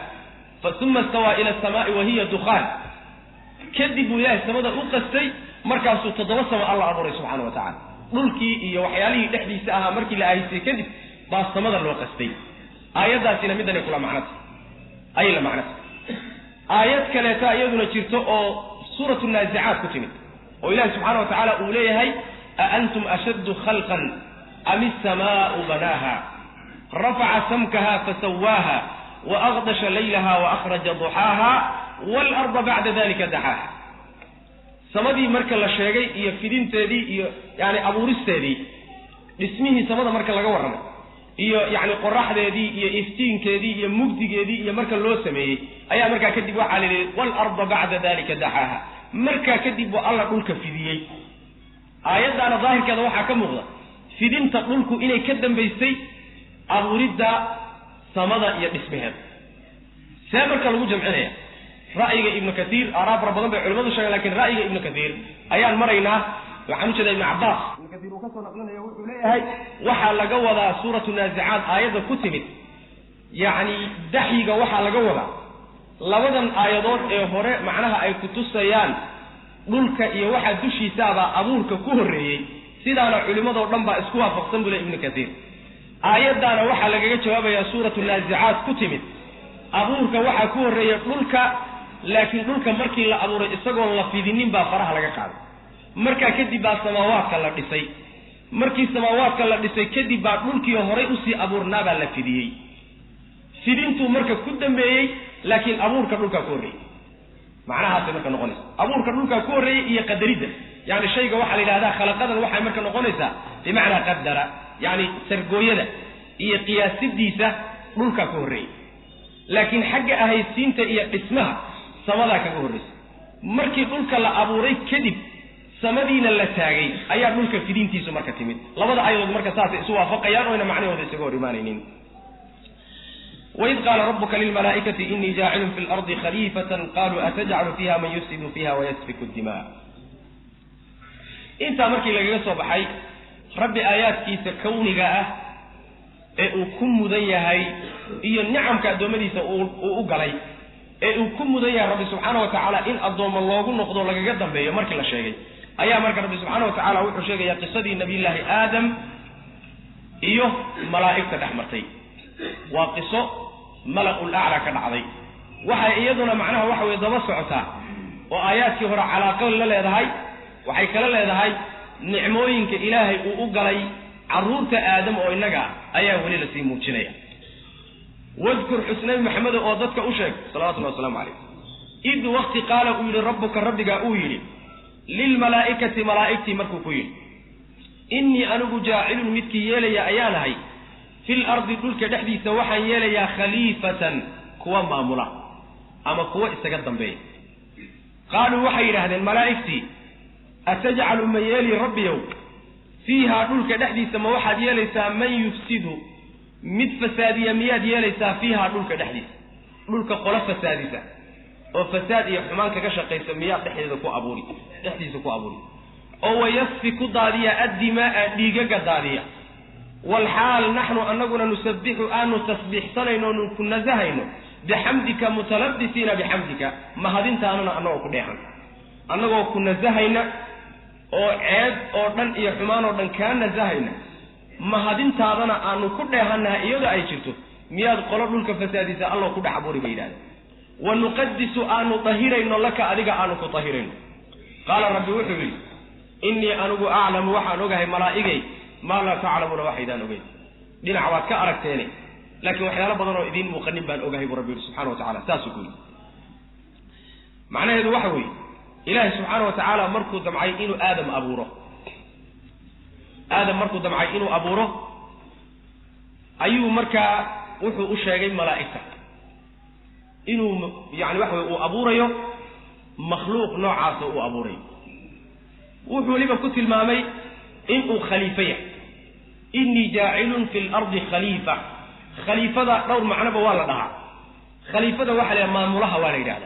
ثم استوى إلى السماء وهي دخان كذبوا يا السماء أقستي مركز تتوسم الله أبوري سبحانه وتعالى ملكي إيا وحيالي لحدي ساها مركي لآيسي كذب باس السماء اللي أقستي آيات ذاتنا مدن يقول معناتها أي لمعناتها آيات كاليتا أيضنا جرتو سورة النازعات كتنت وإله سبحانه وتعالى أوليها أأنتم أشد خلقا أم السماء بناها رفع سمكها فسواها وأغدش ليلها وأخرج ضحاها والأرض بعد ذلك دحاها سمدي مركل الشيغي يفيدين تدي يعني أبو رستدي اسمه سمد مركل لغورنا يعني قرح دي إفتين كدي مجد كدي مركل لو سمي أي مركل كدي وحال والأرض بعد ذلك دحاها marka kadib waa Allah dhulka fidiyay aayadana zaahirkeeda waxa ka muuqda fidinta dhulku inay ka dambeysay abuurida samada iyo dhismaheeda sababka lagu jamcinaya ra'yiga ibn kathir araab badan bay culimadu sheegeen laakiin ra'yiga ibn kathir ayaan maraynaa waxaan jeedaa ibn abbas ibn kathir uu ka soo naqlinaya wuxuu leeyahay waxa laga wadaa suuratu naazi'aat aayada ku timid yaani dahyiga waxa laga wadaa labadan aayadood ee hore macnaha ay ku tusayaan dhulka iyo waxa dushiisa abuurka ku horeeyay sidaana culimadu dhan baa isku waafaqsan buu ibn kathir aayadana waxa lagaga jawaabayaa suuratu naazi'aat ku timid abuurka waxa ku horeeya dhulka laakiin dhulka markii la abuuray isagoo la fidinin baa faraha laga qaaday marka kadib baa samaawaadka la dhisay markii samaawaadka la dhisay kadib baa dhulkii hore u sii abuurnaa baa la fidiyay fidintu marka ku dambeeyay laakiin abuurka dhulka ku horeeyay macnaha marka noqonaysa abuurka dhulka ku horeeyay iyo qadarida yani shayga waxa la yiraahdaa khalaqadan waxa marka noqonaysa bimaana qadara yani sargooyada iyo qiyaasidiisa dhulka ku horeeyay laakiin xagga ahaysiinta iyo dhismaha samada ka horeeyay markii dhulka la abuuray kadib samadiina la taagay ayaa dhulka fidintiisu marka timid labada ayadood marka saas isu waafaqayaan oo ina macnahooda isaga hor imaanaynin وإذ قال ربك للملائكة إني جاعل في الأرض خليفة قالوا أتجعل فيها من يفسد فيها ويسفك الدماء انت مركي لغا سو بخاي رب آياتكيسا كونيغا ee uu ku mudan yahay iyo ni'amka adoomadiisa uu galay ee uu ku mudan yahay Rabbi subhanahu wa ta'ala in adooma loogu noqdo lagaga dambeeyo markii la sheegay ayaa marka Rabbi subhanahu wa ta'ala wuxuu sheegay qisadii nabiyilaahi aadam iyo malaa'ikta dhaxmartay waa qiso malakul a'la ka dhacday waxa iyaduna macnaha waxa way daba socotaa oo aayaadkii hore calaaqo la leedahay waxay kala leedahay nicmooyinka ilaahay uu u galay caruurta aadam oo inaga ayaa wali la sii muujinaya wadkur xusnay maxamed oo dadka u sheeg salaatu wa salaamu alayhi id waqti qala uu yiri rabbuka rabbiga uu yiri lil malaa'ikati malaa'ikti markuu ku yiri inni anugu jaa'ilun midki yeelaya ayaanahay fil ardi dhulka dhaxdiisa waxaan yeelayaa khaliifatan kuwa maamula ama kuwa isaga dambeeya qaalu waxay yiraahdeen malaa'ikti ataj'alu ma yeeli rabbiyow fiiha dhulka dhaxdiisa ma waxaad yeelaysaa man yufsidu mid fasaadiya miyaad yeelaysaa fiiha dhulka dhaxdiisa dhulka qola fasaadisa oo fasaad iyo xumaan kaga shaqeysa miyaad dhaxdiisa ku abuuri oo wayasfiku daadiya addimaa dhiigaga daadiya والحال نحن أننا نسبح أن تسبح سنين وننزهين بحمدك متلبسين بحمدك ما هذين تاننا أنه كديحا أنه كنا زهينا أو عيب أو دن إيحمان أو دن كان زهينا ما هذين تاننا أنه كديحا إيودا أي شرطه مياد قلب لك فسادسة الله كدح بوري بيدان ونقدس أن طهيرين لك أذيك أن كطهيرين قال ربي وحبي إني أنه أعلم وحنوغه ملائكي ما لا تعلمون وحيدان أوغي دين عواد كأركتيني لكن وحيانا بدنوا إذين مقنب بان أوغي بربي سبحانه وتعالى تاسكوي معنى هذا وحوي إلهي سبحانه وتعالى مركو دمعي إنو آدم مركو دمعي إنو أبوره أيو مركا وحو أشياغي ملائكة إنو يعني وحوي أبوريو مخلوق نوع عاصو أبوريو وحو لما كنت المامي إنه خليفية إني جاعل في الأرض خليفة خليفة ده دور معنى بوالا دها خليفة ده وحلا مامورها والدها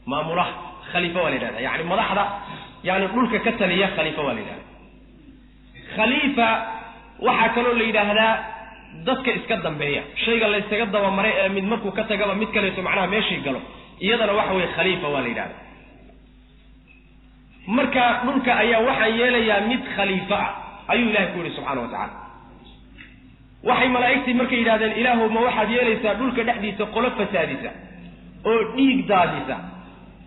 مامورها خليفة والدها يعني ملاحظة يعني ملك كتلية خليفة والدها خليفة وحكلوا لي ده ضدك إسكدم بيا شيء قال يستقدم ومرئ من مركو كتجوا متكلم معناها ماشي قالوا يدنا وحوي خليفة والدها marka dhulka ayaa waxa yeelaya mid khaliifa ayuu ilaahay ku yiri subhanahu wa ta'ala waxay malaa'iktii markay yiraahdeen ilaahu ma waxaad yeelaysaa dhulka dhaxdiisa qolo fasaadisa oo dhiig daadisa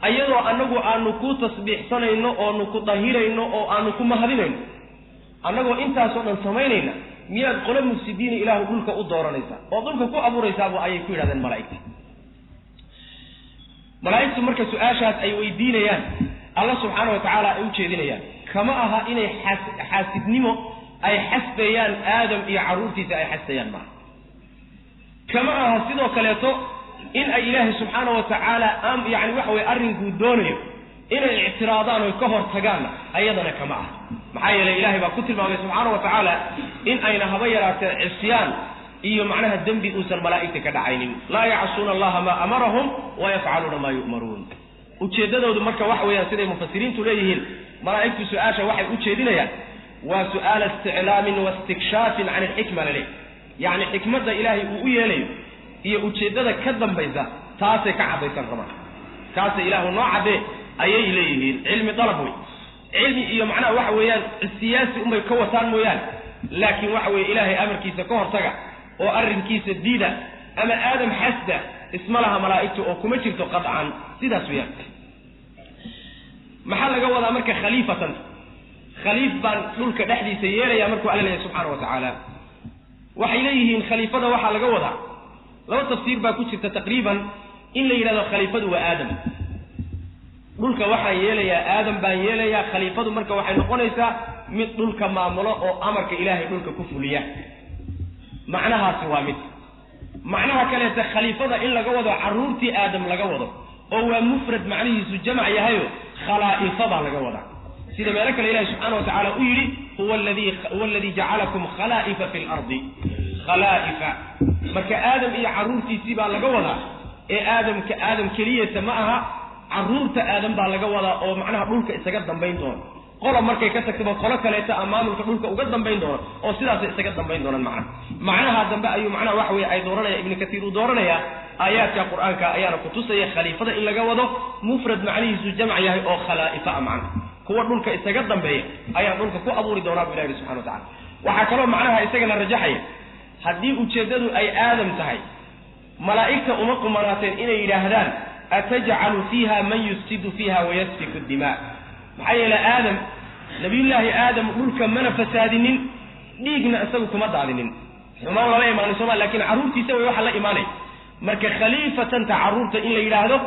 ayadoo anagu aanu ku tasbiixsanayno oo nu ku tahirayno oo aanu ku mahadinayno anagoo intaas oo dhan sameeynayna miyaad qolo mufsidiin ilaahu dhulka u dooranaysaa oo dhulka ku abuuraysaa ayay ku yiraahdeen malaa'iktu marka su'aashaas ay weydiinayaan الله سبحانه وتعالى أوجدنا كما أها إني حاسد نمو أي حسبيان آدم إي عروتي أي حسبيان معه كما أها سيدو كليتو إن إله سبحانه وتعالى يعني وحوي أرنكو دوني إن الاعتراضان والكهر تقالنا أيضا كما أها محايا لإلهي بكتل الله سبحانه وتعالى إن أين هبيرات عصيان إيو معناها الدنبي أوسى الملائكة كدعين لا يعصون الله ما أمرهم ويفعلون ما يؤمرون ujeedadoodu marka wax weeyaan sida mufassiriintu leeyihiin malaa'iktu su'aasha waxay u jeedinayaan waa su'aal isticlaam wa istikshaf an al-hikma leh yaani hikmada ilaahi uu yeelayo iyo ujeedada ka dambaysa taasay ka cadaysan rabaan kaas ilaahu noocaade ayay leeyihiin cilmi talabi cilmi iyo macnaha wax weeyaan siyaasi umay ka wataan mooyaan laakiin wax weey ilaahi amarkiisa ka hortaga oo arrinkiisa diida ama aadam xasda isma laha malaa'igtu oo kuma jirto qadcan sidaas weeyaan maxaa laga wadaa marka khaliifatan khaliif baan dhulka dhexdiisa yeelaya markuu alla leeyahay subxaanahu wa tacaala waxay leeyihiin khaliifada waxaa laga wadaa laba tafsiir baa ku jirta taqriiban in la yidhahdo khaliifadu waa aadam dhulka waxaan yeelayaa aadam baan yeelayaa khaliifadu marka waxay noqonaysaa mid dhulka maamulo oo amarka ilaahay dhulka ku fuliya macnahaasi waa mid macnaha kaleeta khaliifada in laga wado carruurtii aadam laga wado oo waa mufrad macnihiisu jamac yahayo khalaa'ifa baa laga wadaa sida meelo kale ilaahay subxaana wa tacaala u yidhi huwa alladii jacalakum khalaa'ifa fi lardi khalaa'ifa marka aadam iyo carruurtiisii baa laga wadaa ee aadam keliyata ma aha carruurta aadam baa laga wadaa oo macnaha dhulka isaga dambayn doona qola markay ka tagtaba qolo kaleeta maamulka dhulka uga dambayn doona oo sidaasay isaga dambayn doonaan macnaha dambe ayuu macnaha waxa weeye ay dooranaya ibnu katiir uu dooranaya aayaadka qur-aanka ayaana ku tusaya khaliifada in laga wado mufrad macnihiisu jamc yahay oo khalaa'ifa macna kuwa dhulka isaga dambeeya ayaa dhulka ku abuuri doonaa bu ilahi subxana wa tacala waxaa kaloo macnaha isagana rajaxaya haddii ujeeddadu ay aadam tahay malaa'igta uma qumanaateen inay yidhaahdaan atajcalu fiiha man yufsidu fiiha wayasfiku dimaa maxaa yeele aadam nabiyullaahi aadam dhulka mana fasaadinin dhiigna isagu kuma daadinin xumaan lama imaanin sooma lakin carruurtiisa way waxa la imaanay marka khaliifatanta carruurta in la yidhaahdo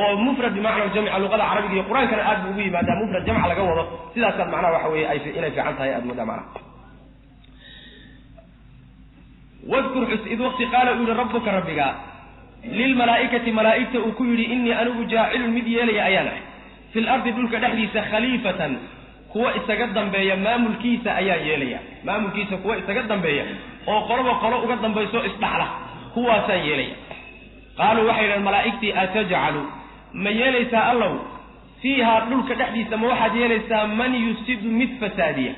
oo mufrad bimacna jamca luqada carabiga iyo qur-aankana aad buu ugu yimaadaa mufrad jamc laga wado sidaasaad macnaha waxa weeye inay fiican tahay aad moodaa macnaha wadkur xus id waqti qaala uu yihi rabbuka rabbiga lilmalaa'ikati malaa'igta uu ku yidhi innii anigu jaacilun mid yeelaya ayaan ahay fi lardi dhulka dhexdiisa khaliifatan kuwa isaga dambeeya maamulkiisa ayaan yeelaya maamulkiisa kuwa isaga dambeeya oo qoloba qolo uga dambayso isdhaxla kuwaasaan yeelaya qaaluu waxay yidhahen malaa'igtii atajcalu ma yeelaysaa allow fiihaa dhulka dhexdiisa ma waxaad yeelaysaa man yufsidu mid fasaadiya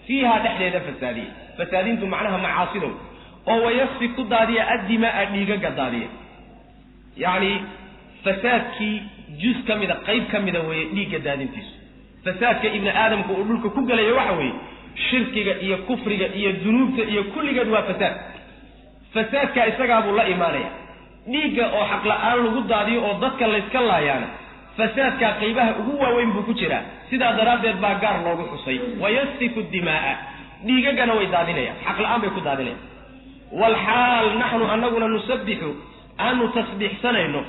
fiihaa dhexdeeda fasaadintu macnaha macaasidow oo wayasfi ku daadiya addimaa dhiigaga daadiya yacni fasaadkii juz ka mida qayb ka mida weeye dhiigga daadintiisu fasaadka ibni aadamka uu dhulka ku gelaya waxa weeye shirkiga iyo kufriga iyo dunuubta iyo kulligeed waa fasaadka isagaa buu la imaanaya dhiigga oo xaq la-aan lagu daadiyo oo dadka layska laayaana fasaadkaa qaybaha ugu waaweyn buu ku jiraa sidaa daraaddeed baa gaar loogu xusay wayasfiku dimaa'a dhiigagana way daadinayaan xaq la-aan bay ku daadinayaan walxaal naxnu anaguna nusabbixu aanu tasbiixsanayno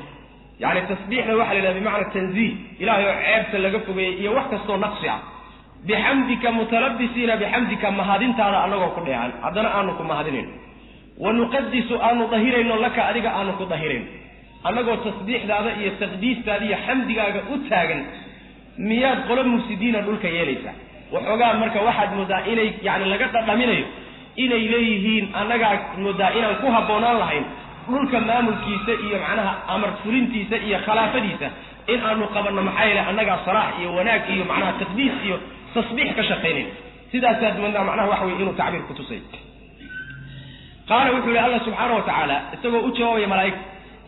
yani tasbiixna waxa la yidhaha bimacna tanziih ilahay oo ceebta laga fogeeyey iyo wax kastoo naqsi ah bixamdika mutalabisiina bixamdika mahadintaada annagoo ku dheehan haddana aanu ku mahadinayno wanuqadisu aanu dahirayno laka adiga aanu ku dahirayno annagoo tasbiixdaada iyo taqdiistaada iyo xamdigaaga u taagan miyaad qolo mufsidiina dhulka yeelaysaa waxoogaa marka waxaad moodaa inay yani laga dhadhaminayo inay leeyihiin annagaa moodaa inaan ku habboonaan lahayn dhulka maamulkiisa iyo macnaha amar fulintiisa iyo khilaafadiisa in aanu qabanno maxaa yeele annagaa salaax iyo wanaag iyo macnaha taqdiis iyo tasbiix ka shaqaynayn sidaasaad moodaa macnaha waxa weye inuu tacbiir ku tusay qaala wuxuu yihi allah subxaana wa tacaala isagoo u jawaabaya malaa'igta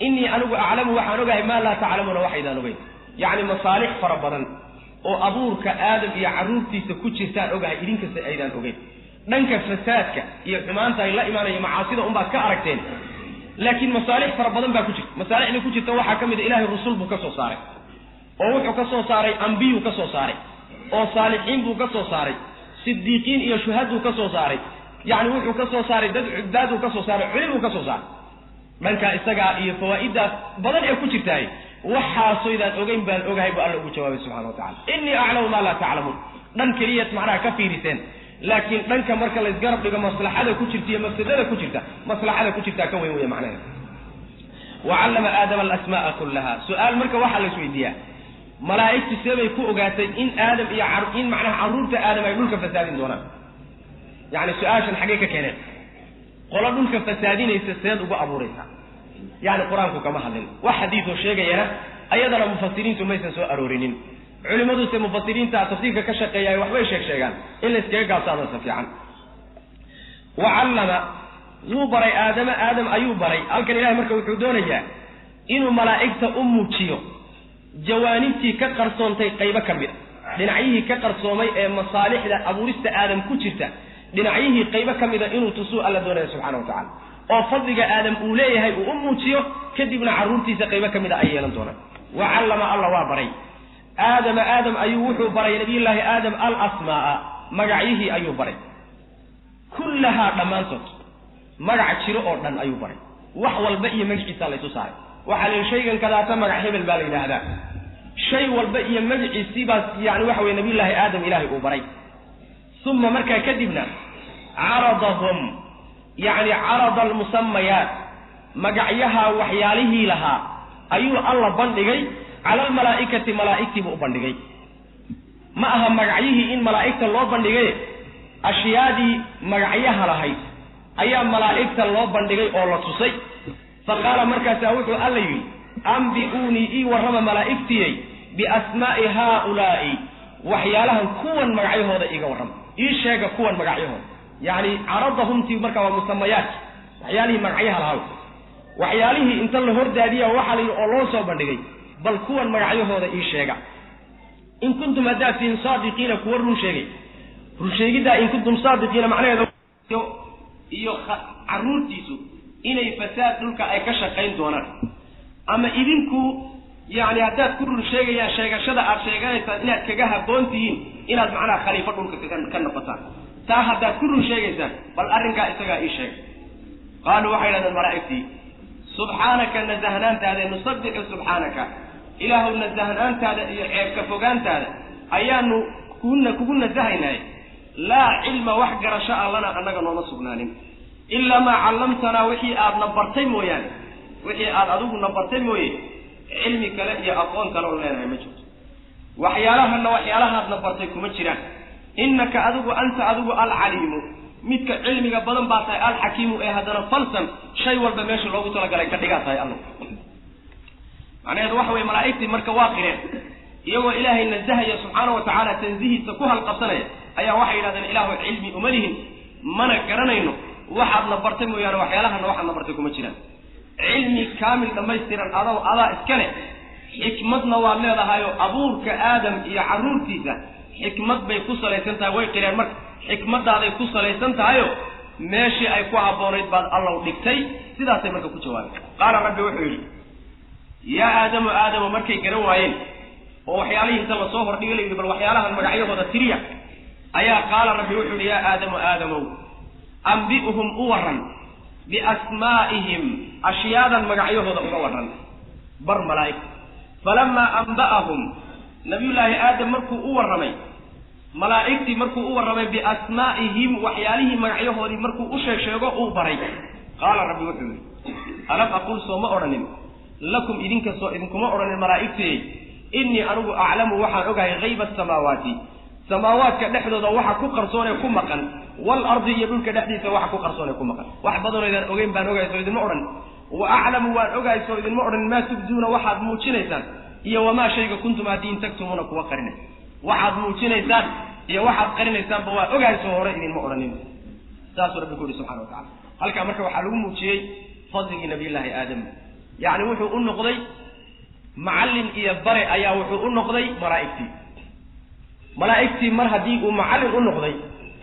innii anigu aclamu waxaan ogahay maa laa taclamuuna waxaydaan ogeyn yacni masaalix fara badan oo abuurka aadam iyo carruurtiisa ku jirtaan ogahay idinkasta aydaan ogeyn dhanka fasaadka iyo xumaanta ay la imaanayo macaasida unbaad ka aragteen laakiin masaalix fara badan baa ku jirta masaalixda ku jirta waxaa ka mid a ilaahay rusul buu ka soo saaray oo wuxuu ka soo saaray ambiyuu ka soo saaray oo saalixiin buu ka soo saaray sidiiqiin iyo shuhaduu ka soo saaray yacni wuxuu ka soo saaray dad cubaaduu ka soo saaray culimuu ka soo saaray dhankaa isagaa iyo fawaa'idaas badan ee ku jirtaay waxaasoydaan ogeyn baan ogahay buu alla ugu jawaabay subxana wa tacala innii aclamu maa laa taclamuun dhan keliyad macnaha ka fiiriseen laakiin dhanka marka laysgarab dhigo maslaxada ku jirta iyo mafsadada ku jirta maslaxada ku jirtaa ka weyn weya macnaheeda wacallama aadama alasmaa'a kullaha su-aal marka waxaa la isweydiiyaa malaa'igtu seebay ku ogaatay in aadam iyo in macnaha carruurta aadam ay dhulka fasaadin doonaan yacni su-aashan xaggee ka keeneen qolo dhulka fasaadinaysa seed ugu abuuraysaa yacni qur-aanku kama hadlin wax xadiidoo sheegayana ayadana mufasiriintu maysan soo aroorinin culimaduse mufasiriinta tafsiirka ka shaqeeyaay waxbay sheegaan in la iskaga gaabsaadasa fiican wacallama wuu baray aadam ayuu baray halkan ilahay marka wuxuu doonayaa inuu malaa'igta u muujiyo jawaanibtii ka qarsoontay qaybo ka mid a dhinacyihii ka qarsoomay ee masaalixda abuurista aadam ku jirta dhinacyihii qaybo ka mida inuu tusuu alla doonaya subxana wa tacala oo fadliga aadam uu leeyahay uu u muujiyo kadibna carruurtiisa qaybo ka mid a ay yeelan doonaan wacallama alla waa baray aadam ayuu wuxuu baray nabiyullaahi aadam alasmaa'a magacyihii ayuu baray kullahaa dhammaantood magac jiro oo dhan ayuu baray wax walba iyo magaciisa laysu saaray waxaa la yidhi shaygan kadaata magac hebel baa la yidhaahdaa shay walba iyo magaciisiibaas yani waxa weye nabiyullaahi aadam ilaahay uu baray uma markaa kadibna caradahum yani carada almusamayaat magacyaha waxyaalihii lahaa ayuu alla bandhigay cala almalaa'ikati malaa'igtiibuu u bandhigay ma aha magacyihii in malaa'igta loo bandhigay ashyaadii magacyaha lahayd ayaa malaa'igta loo bandhigay oo la tusay faqaala markaasaa wuxuu alla yidhi ambi'uunii ii warrama malaa'igtiyey biasmaa'i haaulaa'i waxyaalahan kuwan magacyahooda iiga warrama ii sheega kuwan magacyahooda yacni caradahumtii markaa waa musamayaat waxyaalihii magacyaha lahaa waxyaalihii inta la hordaadiya waxaa la yidhi oo loo soo bandhigay bal kuwan magacyahooda ii sheega in kuntum haddaad tihiin saadiqiina kuwa run sheegay run sheegiddaa in kuntum saadiqiina macnaheeda iyo carruurtiisu inay fasaad dhulka ay ka shaqayn doonaan ama idinku yani haddaad ku run sheegayaan sheegashada aad sheeganaysaan inaad kaga habboon tihiin inaad macnaha khaliifo dhulka ka noqotaan taa haddaad ku run sheegaysaan bal arrinkaa isagaa ii sheeg qaaluu waxay idhahdeen malaa'igtii subxaanaka nasahnaantaada nusabixu subxaanaka ilaahu nasahnaantaada iyo ceebka fogaantaada ayaanu kugu nasahaynay laa cilma wax garasho ah lana annaga nooma sugnaanin ilaa maa callamtanaa wixii aadna bartay mooyaane wixii aad adiguna bartay mooye cilmi kale iyo aqoon kale oo leenahay ma jirto waxyaalahaadna bartay kuma jiraan innaka adigu anta adigu alcaliimu midka cilmiga badan baa tahay alxakiimu ee haddana falsan shay walba meesha loogu talagalay ka dhigaa tahay alla macnaheedu waxa weye malaa'igtii marka waa qireen iyagoo ilaahay nasahaya subxaana wa tacaala tansihiisa ku halqabsanaya ayaa waxay yidhahdeen ilaahu cilmi uma lihin mana garanayno waxaadna bartay mooyaane waxyaalahana waxaadna bartay kuma jiraan cilmi kaamil dhammaystiran adaa iska leh xikmadna waad leedahayoo abuurka aadam iyo carruurtiisa xikmad bay ku salaysan tahay way qireen marka xikmaddaaday ku salaysan tahayo meeshii ay ku habboonayd baad allow dhigtay sidaasay marka ku jawaabeen qaala rabbi wuxuu yidhi yaa aadamu markay garan waayeen oo waxyaalihii inta lasoo hordhigay layidhi bal waxyaalahan magacyahooda tiriya ayaa qaala rabbi wuxuu yidhi yaa aadamow ambi'uhum u warran biasmaa'ihim ashyaadan magacyahooda uga warran bar malaa'ig falamaa amba'ahum nabiyullaahi aadam markuu u warramay malaa'igtii markuu u warramay biasmaa'ihim waxyaalihii magacyahoodii markuu u sheego uu baray qaala rabbi wuxuu yidhi alam aqul soo ma odhanin lakum idinkasoo idinkuma odhanin malaa'igtay innii anigu aclamu waxaan ogahay hayba asamaawaati samaawaadka dhexdooda waxa ku qarsoon ee ku maqan waalardi iyo dhulka dhexdiisa waxa ku qarsoon ee ku maqan wax badanoydaan ogeyn baan ogahay soo idinma odhan wa aclamu waan ogahay soo idinma odhan maa tubduuna waxaad muujinaysaan iyo wamaa shayga kuntum haddiin tagtumuuna kuwa qarinay waxaad muujinaysaan iyo waxaad qarinaysaanba waa ogahay soo hore idinma odhanin saasuu rabbi ku yihi subxana wa tacala halkaa marka waxaa lagu muujiyey fadligii nabiyullaahi aadam yacni wuxuu u noqday macallin iyo bare ayaa wuxuu u noqday malaa'igtii mar haddii uu macallin u noqday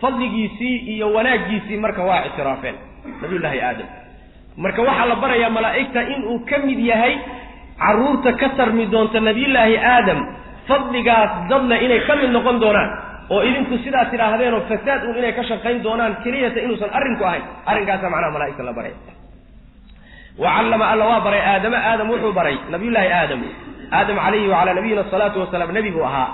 fadligiisii iyo wanaaggiisii marka waa ictiraafeen nabiyullaahi aadam marka waxaa la barayaa malaa'igta inuu ka mid yahay carruurta ka tarmi doonta nabiyullaahi aadam fadligaas dadna inay ka mid noqon doonaan oo idinku sidaas tidhaahdeen oo fasaad uun inay ka shaqayn doonaan keliyata inuusan arrinku ahayn arrinkaasaa macnaha malaa'igta la baraya wacallama alla waa baray aadam wuxuu baray nabiyullaahi aadam calayhi wacalaa nabiyina asalaatu wasalaam nebi buu ahaa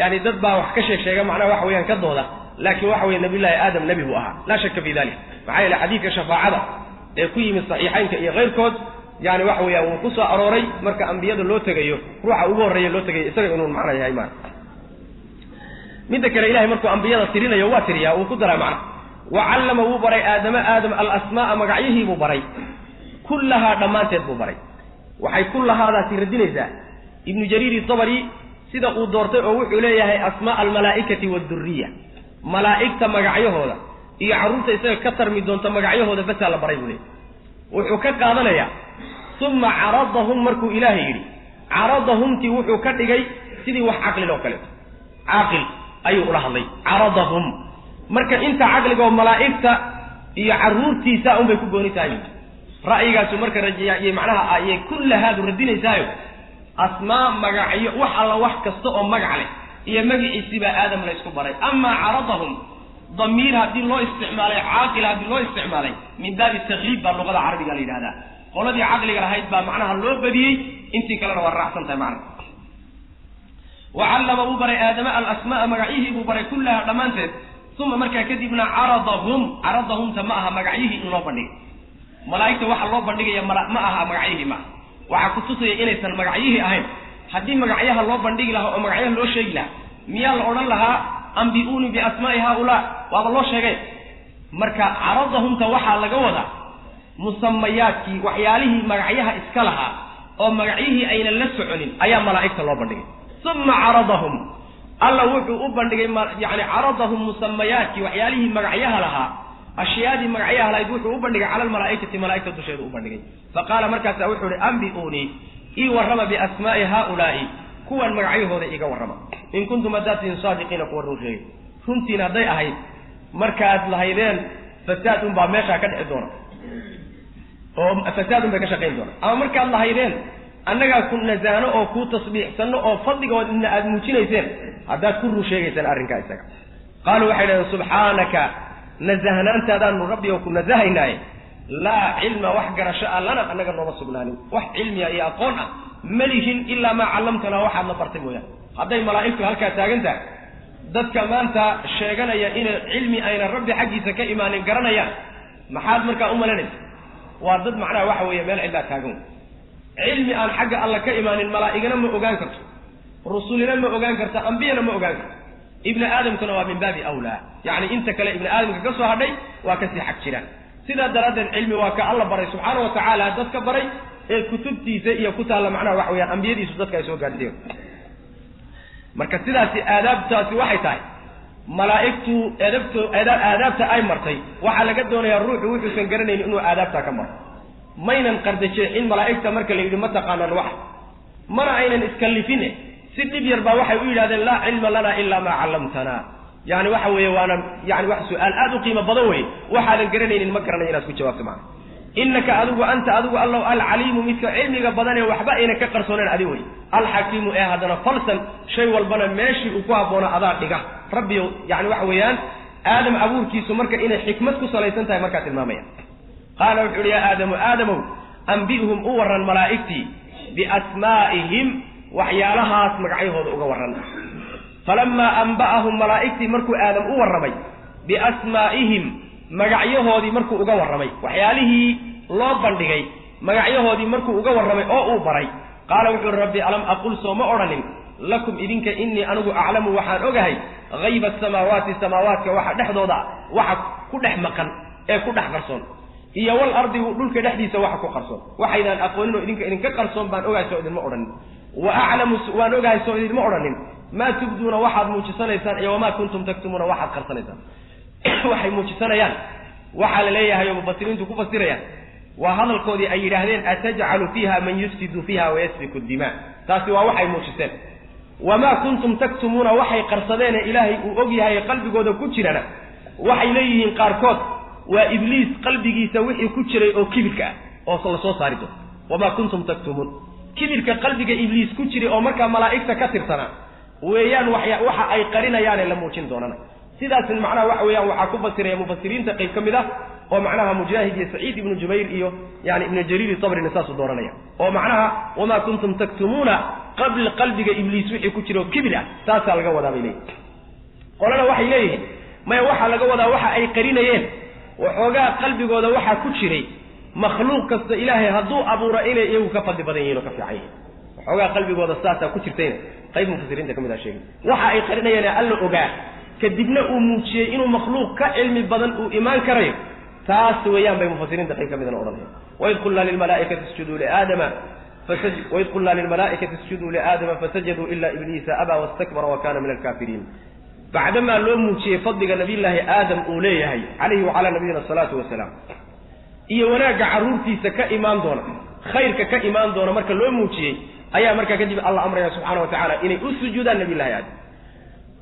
yani dad baa wax ka sheega macnaha waxa weeyaan ka dooda laakiin waxa weye nabiyullaahi aadam nebi buu ahaa laa shaka fi dalik maxaa yeele xadiidka shafaacada ee ku yimid saxiixaynka iyo keyrkood yani waxa weeyaan wuu ku soo arooray marka ambiyada loo tegayo ruuxa ugu horreeya loo tegayo isaga inuu macna yahay maana midda kale ilahay markuu ambiyada tirinayo waa tiriyaa wuu ku daraa macna wacallama wuu baray aadam alasmaa'a magacyihii buu baray kullahaa dhammaanteed buu baray waxay kullahaadaasi radinaysaa ibnu jariir itabari sida uu doortay oo wuxuu leeyahay asmaa'a almalaa'ikati waddurriya malaa'igta magacyahooda iyo carruurta isaga ka tarmi doonta magacyahooda basaa la baray buu leeyahy wuxuu ka qaadanayaa uma caradahum markuu ilaahay yidhi caradahumtii wuxuu ka dhigay sidii wax caqlil oo kaleeto caaqil ayuu ula hadlay caradahum marka inta caqligaoo malaa'igta iyo caruurtiisa un bay ku gooni tahay ra'yigaas marka rajiyay macnaha ay kullahaadu radinaysaayo asmaa magacyo wax alla wax kasta oo magac leh iyo magaciisiba aadam la isku baray amma caradahum ضمير هذه الله استعماله عاقل هذه الله استعماله من باب التغليب باللغة العربية اللي هذا قولي عقل هاي معناها اللغة بدي انت كلا ورحت انت معنا وعلم أبو بري آدم الأسماء مقعيه أبو بري كلها ضمانته ثم مركا كذبنا عرضهم تماها مقعيه الله بني ملائكة واحد الله بني يا معها مقعيه ما وعكسوسي إليس المقعيه أهم حدين مقعيها الله بني لها ومقعيها لو شيء لها ميال أولا لها أنبئوني بأسماء هؤلاء وهذا الله شيء مركا عرضهم توحى لقوضا مسمياتي وحياله مقعيها إسكالها أو مقعيه أين اللسعنين أيام ملائكة الله بني ثم عرضهم الله وحو أبني يعني عرضهم مسمياتي وحياله مقعيها لها أشياء دي مقعيها لا يدوحوا أبني على الملائكة ملائكة تشهد أبني فقال مركا سأوحو أنبئوني إي ورم بأسماء هؤلاء كوا المقعيه هذا إيقا ورما إن كنتم أداتين صادقين قواروا شيء كنتين أضيء أهيد مركز لهيدين فساد باميشا كدع دونا فساد بكشاقين دونا أما مركز لهيدين أنك كنا زانو أو كو تصبيح سنو أو فضلك وإن أدموتين يسين أدات كل شيء يسين أرنكا يسين قالوا وحيدا سبحانك نزهنا أنت أدان ربي وكنا زهينا لا علم وحقر شاء لنا أنك نرسل لنا وح علمي يا أقولنا مليهن إلا ما علمتنا واحد نبرتبه يعني هذا الملائكة هل كاتاجنتا ذات كمان تا شيئا يا إن علمي أين الرب حقي سك إيمان قرنا يا محاد مركا لنا وضد معنا وحوي مال إلا تاجون علمي أن حق الله كإيمان الملائكة ما أجانكرت رسولنا ما أجانكرت أنبياء ما أجانكرت ابن آدم كنا من باب أولى يعني أنت كلا ابن آدم كقصة هذي وكسي حق شرا سيدا درجة العلم وك الله بري سبحانه وتعالى ذات كبري كتبتي زي كتاب معنا وحوي أنبياء يسودك يسوق قديم marka sidaasi aadaabtaasi waxay tahay malaa'iktu aadaabta ay martay waxa laga doonayaa ruuxu wuxuu san garanaynin inuu aadaabta ka maro maynan qardaje in malaa'ikta marka la yiri ma taqaanaan wax mana aynan iskallifin si dib yar baa waxay u yiraahdeen la ilma lana illa ma 'allamtana yani waxa weeye waana yani wax su'aal aad u qiimo badan weey waxa la garanaynin ma garanaynin inaad ku jawaabto macna إنك أدو أنت أدو الله العليم مثل علمك بدنه وحبا إنك قرصونين أدوي الحكيم هذا فلسا شيء والبنا ماشي وكوها بونا أضاء ربي يعني وحويان آدم أبوه كيسو مركا إن حكمتك صليتان تاي مركات المامية قال يا آدم أنبئهم أورا ملائكتي بأسمائهم وحيالها اسمك عيهود أورا فلما أنبأهم ملائكتي مركو آدم أورا بأسمائهم magacyahoodii markuu uga warramay waxyaalihii loo bandhigay magacyahoodii markuu uga warramay oo uu baray qaala wuxuu rabbi alam aqul soma oranin lakum idinka inni anigu a'lamu waxaan ogahay ghayba samaawaati waxa dhexdooda waxa ku dhex maqan ee ku dhex qarsoon iyo wal ardi dhulka dhexdiisa waxa ku qarsoon waxaydaan aqoonin idinka qarsoon baan ogahay soo idin ma oranin wa a'lamu waan ogahay soo idin ma oranin ma tubduuna waxaad muujisanaysaan iyo ma kuntum taktumuna waxaad qarsanaysaan waxay muujisanayaan waxa la leeyahay mubasiriintu ku fasirayaan wa hadalkoodii ay yiraahdeen ataj'alu fiha man yufsidu fiha wa yasfiku ad-dima taasi waa waxay muujiseen wama kuntum taktumuna waxay qarsadeen ilaahay uu og yahay qalbigooda ku jirana waxay leeyihiin qaarkood waa ibliis qalbigiisa wixii ku jiray oo kibirka oo la soo saarido wama kuntum taktumun kibirka qalbiga ibliis ku jiray oo marka malaa'ikta ka tirsana weeyaan waxa ay qarinayaan la muujin doonana sidaas macnaha waxa weeyaan waxa ku fasiray mufassiriinta qayb kamida oo macnaha mujaahid iyo saciid ibn jubayr iyo yani ibn jarir tabari nasaas dooranaya oo macnaha wama kuntum taktumuna qabl qalbiga ibliis wixii ku jiro kibira taas laga wadaa bilay qolana waxay leeyihiin ma waxa laga wadaa waxa ay qarinayeen waxooga qalbigooda waxa ku jiray makhluuq kasta ilaahay haduu abuura inay iyagu ka fadli badan yihiin oo ka fiican waxooga qalbigooda saasa ku jirtay qayb mufassiriinta kamida sheegay waxa ay qarinayeen alla ogaa kadibna uu muujiyay inuu makhluuq ka cilmi badan uu iimaan karayo taas weeyaan bay mufassiriinta qayb kamida oranayaan wa qulna lil malaa'ikati isjudu li aadama fasajadu wa qulna lil malaa'ikati isjudu li aadama fasajadu illa iblisa aba wastakbara wa kana min al kafirin ba'dama loo muujiyay fadliga nabiyilaahi aadam uu leeyahay alayhi wa ala nabiyina salatu wa salam iyo wanaaga caruurtiisa ka iimaan doona khayrka ka iimaan doona marka loo muujiyay ayaa marka kadib Allah amraya subhanahu wa ta'ala inay u sujuudaan nabiyilaahi aadam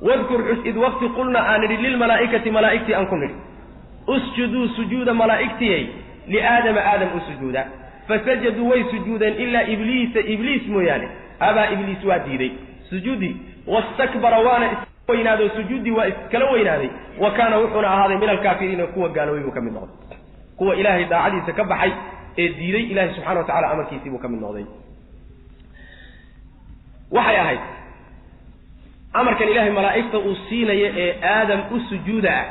واذكر إذ وقت قلنا آن للملائكة ملائكتي أنكم اسجدوا سجود ملائكتي لآدم آدم أسجودا فسجدوا ويسجودا إلا إبليس مويانه أبا إبليس واديدي سجودي واستكبر وانا وينادوا سجودي واسكلوا وينادي وكان وحنا هذا من الكافرين كوا قالوا يبقى من نقض كوا إلهي دا عدي سكبحي ديدي إلهي سبحانه وتعالى أمر كيسي بك من نقضي وحي أهيد أمر كان إلهي ملائكة أسينا آدم أسجودا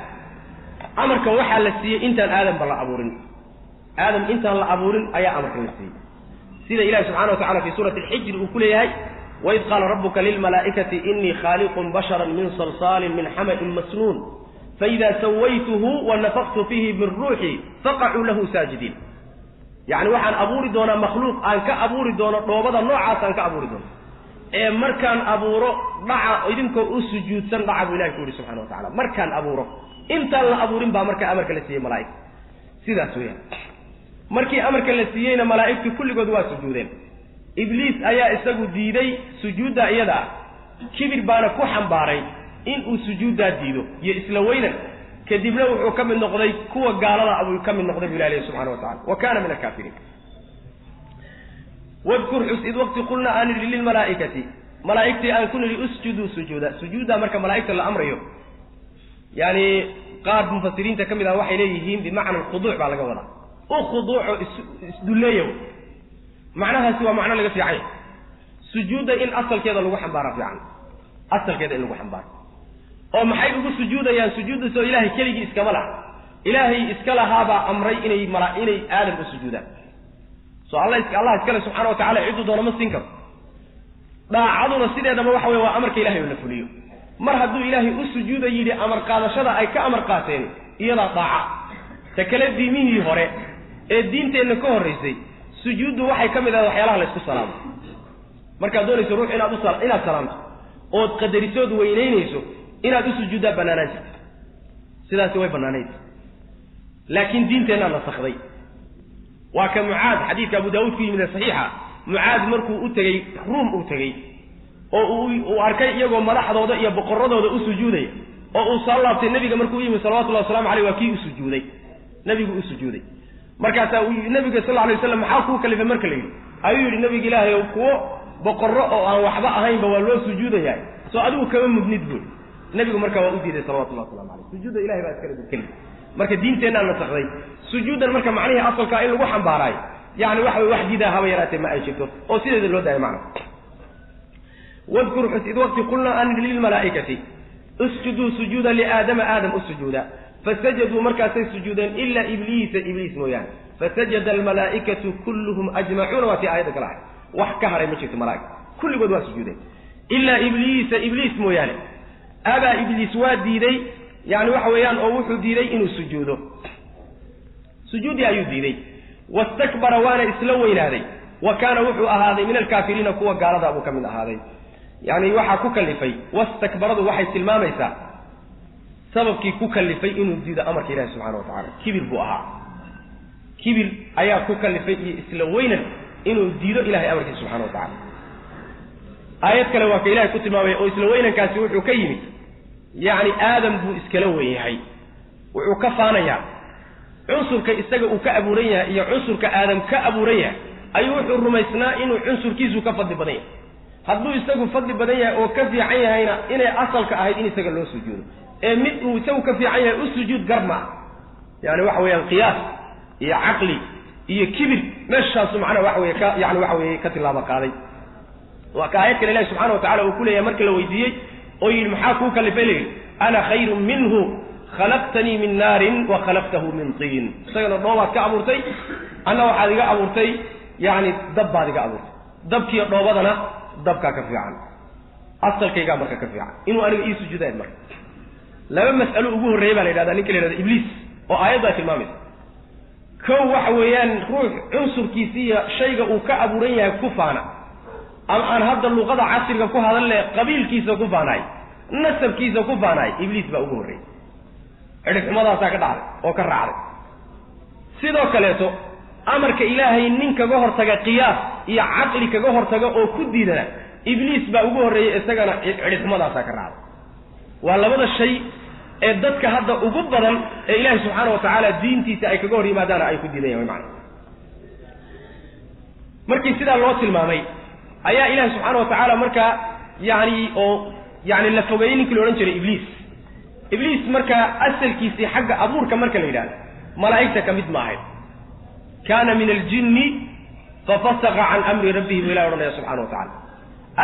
أمر كان وحي لسي إنت آدم بلا أبورين آدم إنت بلا أبورين أي أمر كان لسي سيدة إلهي سبحانه وتعالى في سورة الحجر وكلها وإذ قال ربك للملائكة إني خالق بشرا من صلصال من حمأ مسنون فإذا سويته ونفخت فيه من روحي فقعوا له ساجدين يعني وحن أبوري دون مخلوق أنك أبوري دون روبضا نوعات أنك أبوري دون مركان أبورو دعا إذنك أسجود سن دعا إلهي كوري سبحانه وتعالى مركان أبورو إنت الله أبورين با مركان أمرك لسيئة ملائكة سيدا سويا مركي أمرك لسيئة ملائكة كل قدوا سجودين إبليس أيا إساقو ديدي سجودا إيدا كبير بانا كو حنباري إن سجودا ديدو يسلوينا كدب له حكم النقضي كو قال الله أبو يكم النقضي بالله سبحانه وتعالى وكان من الكافرين واذكر إذ وقت قلنا أن للملائكة ملائكتي أن كن لأسجدوا سجودا مركا ملائكة الأمر يوم يعني قاد مفسرين تكمل وحي إليهم بمعنى الخضوع بعد قولا وخضوع اسدليه معناها سوى معنى لغا في عين سجودا إن أصل كذا لغو حنبارا في عين أصل كذا إن لغو حنبارا أو محايد يقول سجودا يعني سجودا سوى إلهي كليجي إسكاملا إلهي إسكالا هذا أمري إني ملائكة آدم السجودا سو الله إسكالا سبحانه وتعالى عدو دون مسينكم لا عضونا سيدي هذا ما وحوي وأمرك إلهي ونفليه مرهدو إلهي السجودا يلي أمر قال شدا أي كأمر قاتين إيضا طاعة تكلم دينه هوري الدين تأنكو الرئيسي سجود waxay kamid ah waxyaalaha la isku salaamo marka doonayso ruux inaad salaamto oo qadarisood weyneynayso inaad u sujuudaa banaanayso sidaas way banaanayd laakiin diinteena la saxday waa ka Muaad xadiiska Abu Daawud fi min sahiha Muaad markuu u tagay Room u tagay oo uu arkay iyagoo madaxdooda iyo boqoradooda u sujuuday oo uu salaatay nabiga markuu yimi sallallahu alayhi wasallam waa kii u sujuuday nabigu u sujuuday markaas uu nabiga sallallahu alayhi wasallam waxa uu kalifay marka leeyahay ayuu yiri nabiga Ilaahay oo kuwo boqorro oo aan waxba ahayn ba waa loo sujuudayaa soo adigu kama mudnid buu nabigu marka waa u diiday sallallahu alayhi wasallam sujuuda Ilaahay baa iska leeyahay marka diinteena la saxday sujuudan marka macnaheedu asalka in lagu xambaaray yaani waxa wax diidaa haba yaraatay ma ay jirto oo sideeda loo daayo macna wadkur hasid waqti qulna an lil malaa'ikati اسجدوا سجودا لآدم آدم السجودا فسجدوا مركز سجودا إلا إبليس مويان فسجد الملائكة كلهم أجمعون وفي آية كلاحة وحكها رمشية الملائكة كل قدوا سجودا إلا إبليس مويان أبا إبليس وادي دي يعني وحويان أو وحو دي دي إنو سجوده سجودي أيو دي دي واستكبر وانا إسلوين هذي وكان وحو أهذي من الكافرين كوا قال ذا أبوك من أهذي يعني waxa ku kalifay wastakbaradu waxay tilmaamaysaa sababkii ku kalifay inuu diido amarka Ilaahay subhanahu wa ta'ala kibir buu ahaa kibir ayaa ku kalifay isla weynan inuu diido Ilaahay amarkiisa subhanahu wa ta'ala ayad kale waa ka Ilaahay ku tilmaamay oo isla weynankaasi wuxuu ka yimid yaani aadam buu iskala weeyahay wuxuu ka faanayaa cunsurka isaga uu ka abuuran yahay iyo cunsurka aadam ka abuuran yahay ayuu wuxuu rumaysnaa inuu cunsurkiisu ka fadli badan yahay hadduu isagu fadli badan yahay oo ka fiican yahayna inay asalka ahayd in isaga loo sujuudo ee mid uu isagu ka fiican yahay u sujuud garma yani waxa weeyaan qiyaas iyo aqli iyo kibir meeshaas macna waxa weeye ka yani waxa weeye ka tilaaba qaaday waa ka ayad kale Ilaahay subhanahu wa ta'ala uu kuleeyahay marka la weydiiyay oo yiri maxaa ku kalifay ana khayrun minhu khalaqtani min narin wa khalaqtahu min tin sagana doobaad ka abuurtay ana waxaad iga abuurtay yani dab baad iga abuurtay dabkiyo dhoobadana dabka ka fiican asalkayga marka ka fiican inuu aniga ii sujuuday marka laba mas'alo ugu horeeyay baa la yiraahdaa ninka la yiraahdo Iblis oo aayada tilmaamay kow waxa weeyaan ruux cunsurkiisa shayga uu ka abuuran yahay ku faana aan hadda luqada casriga ku hadalay qabiilkiisa ku faanay nasabkiisa ku faanay Iblis baa ugu horeeyay xidhmadaas ka dhacday oo ka raacday sidoo kaleeto amarka Ilaahay ninka ga hortaga qiyaas iyo aqli kaga hortaga oo ku diidana Iblis baa ugu horeeyay isagana xidhmadaas ka raacday waa labada shay ee dadka hadda ugu badan ee ilaahay subxaanahu wa tacaala diintiisa ay kaga hor yimaadaana ay ku diidayaan way macna markii sidaa loo tilmaamay ayaa ilaahay subxaanahu wa tacaala markaa yani la fogeeyey ninkii la odhan jiray ibliis markaa asalkiisii xagga abuurka marka la yidhahdo malaa'igta ka mid ma ahayd kaana min aljinni fafasaqa can amri rabbihi buu ilahi odhanaya subxana wa tacala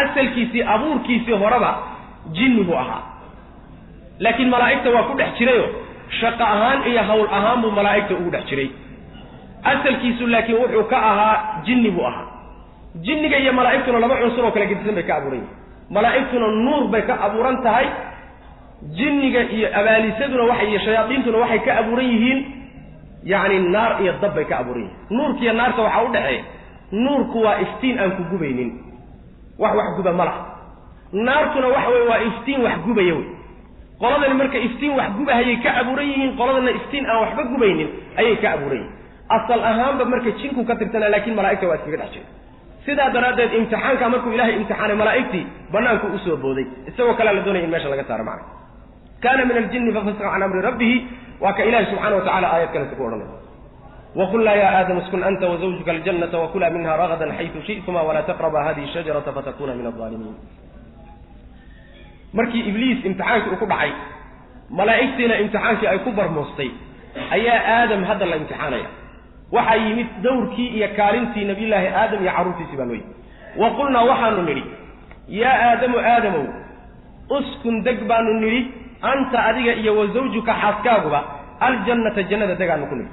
asalkiisii abuurkiisii horeba jinni buu ahaa laakiin malaa'igta waa ku dhex jirayo shaqo ahaan iyo hawl ahaan buu malaa'igta ugu dhex jiray asalkiisu laakiin wuxuu ka ahaa jinni buu ahaa jinniga iyo malaa'igtuna laba cunsur oo kala gedisan bay ka abuuran yihin malaa'igtuna nuur bay ka abuuran tahay jinniga iyo abaalisaduna iyo shayaadiintuna waxay ka abuuran yihiin yacni naar iyo dab bay ka abuuran yihiin nuurkiiyo naarta waxaa u dhexeeya nuurku waa iftiin aan ku gubaynin wax guba ma laha naartuna waxa weye waa iftiin wax gubaya wey qoladani marka iftiin wax gubahayay ka abuuran yihiin qoladana iftiin aan waxba gubaynin ayay ka abuuran yihiin asal ahaanba marka jinku ka tirsanaa laakiin malaa'igta waa iskaga dhex jira sidaa daraaddeed imtixaanka markuu ilaahay imtixaanay malaa'igtii bannaanku usoo booday isagoo kalea la doonaya in meesha laga saaro macna kaana min aljinni fafasaqa can amri rabbihi waa ka ilaahi subxana wa tacala aayad kaleta ku odhanaya waqulnaa ya aadam uskun anta wazawjuka aljannata wakulaa minha ragadan xaytu shi'tuma walaa taqraba hadihi shajarata fatakuna min alظaalimiin markii ibliis imtixaankii uu ku dhacay malaa'igtiina imtixaankii ay ku barmoostay ayaa aadam hadda la imtixaanaya waxaa yimid dawrkii iyo kaalintii nabiyullaahi aadam iyo carruurtiisii baa loo yimid wa qulnaa waxaanu nidhi yaa aadamow uskun deg baanu nidhi anta adiga iyo wa zawjuka xaaskaaguba aljannata jannada degaanu ku nidhi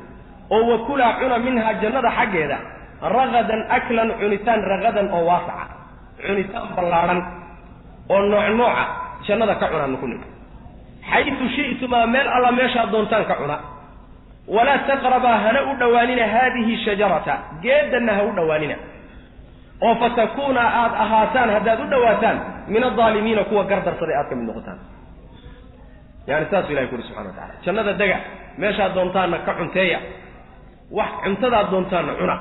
oo wakulaa cuna minhaa jannada xaggeeda ragadan aklan cunitaan ragadan oo waasaca cunitaan ballaadhan oo nooca jannada ka cunaanu ku nidhi xaytu shi'tumaa meel alla meeshaad doontaan ka cuna walaa taqrabaa hana u dhowaanina haadihi shajarata geedanna ha u dhowaanina oo fatakuuna aad ahaataan haddaad u dhowaataan min aldaalimiina kuwa gardarsaday aad ka mid noqotaan yani saasuu ilahay ku uhi subxana wa tacala jannada dega meeshaad doontaanna ka cunteeya wax cuntadaad doontaanna cuna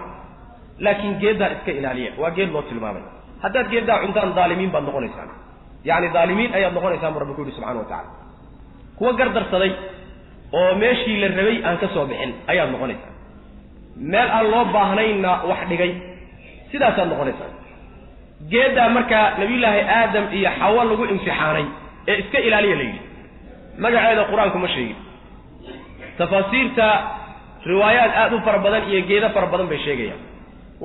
laakiin geeddaa iska ilaaliya waa geed loo tilmaamay haddaad geeddaa cuntaan daalimiin baad noqonaysaan yani daalimiin ayaad noqonaysaan buu rabbi ku yihi subxana wa tacala kuwa gardarsaday oo meeshii la rabay aan ka soo bixin ayaad noqonaysaa meel aan loo baahnaynna wax dhigay sidaasaad noqonaysaa geeddaa markaa nabiyullaahi aadam iyo xawo lagu imtixaanay ee iska ilaaliya la yidhi magaceeda qur-aanku ma sheegin tafaasiirta riwaayaad aad u fara badan iyo geedo fara badan bay sheegayaan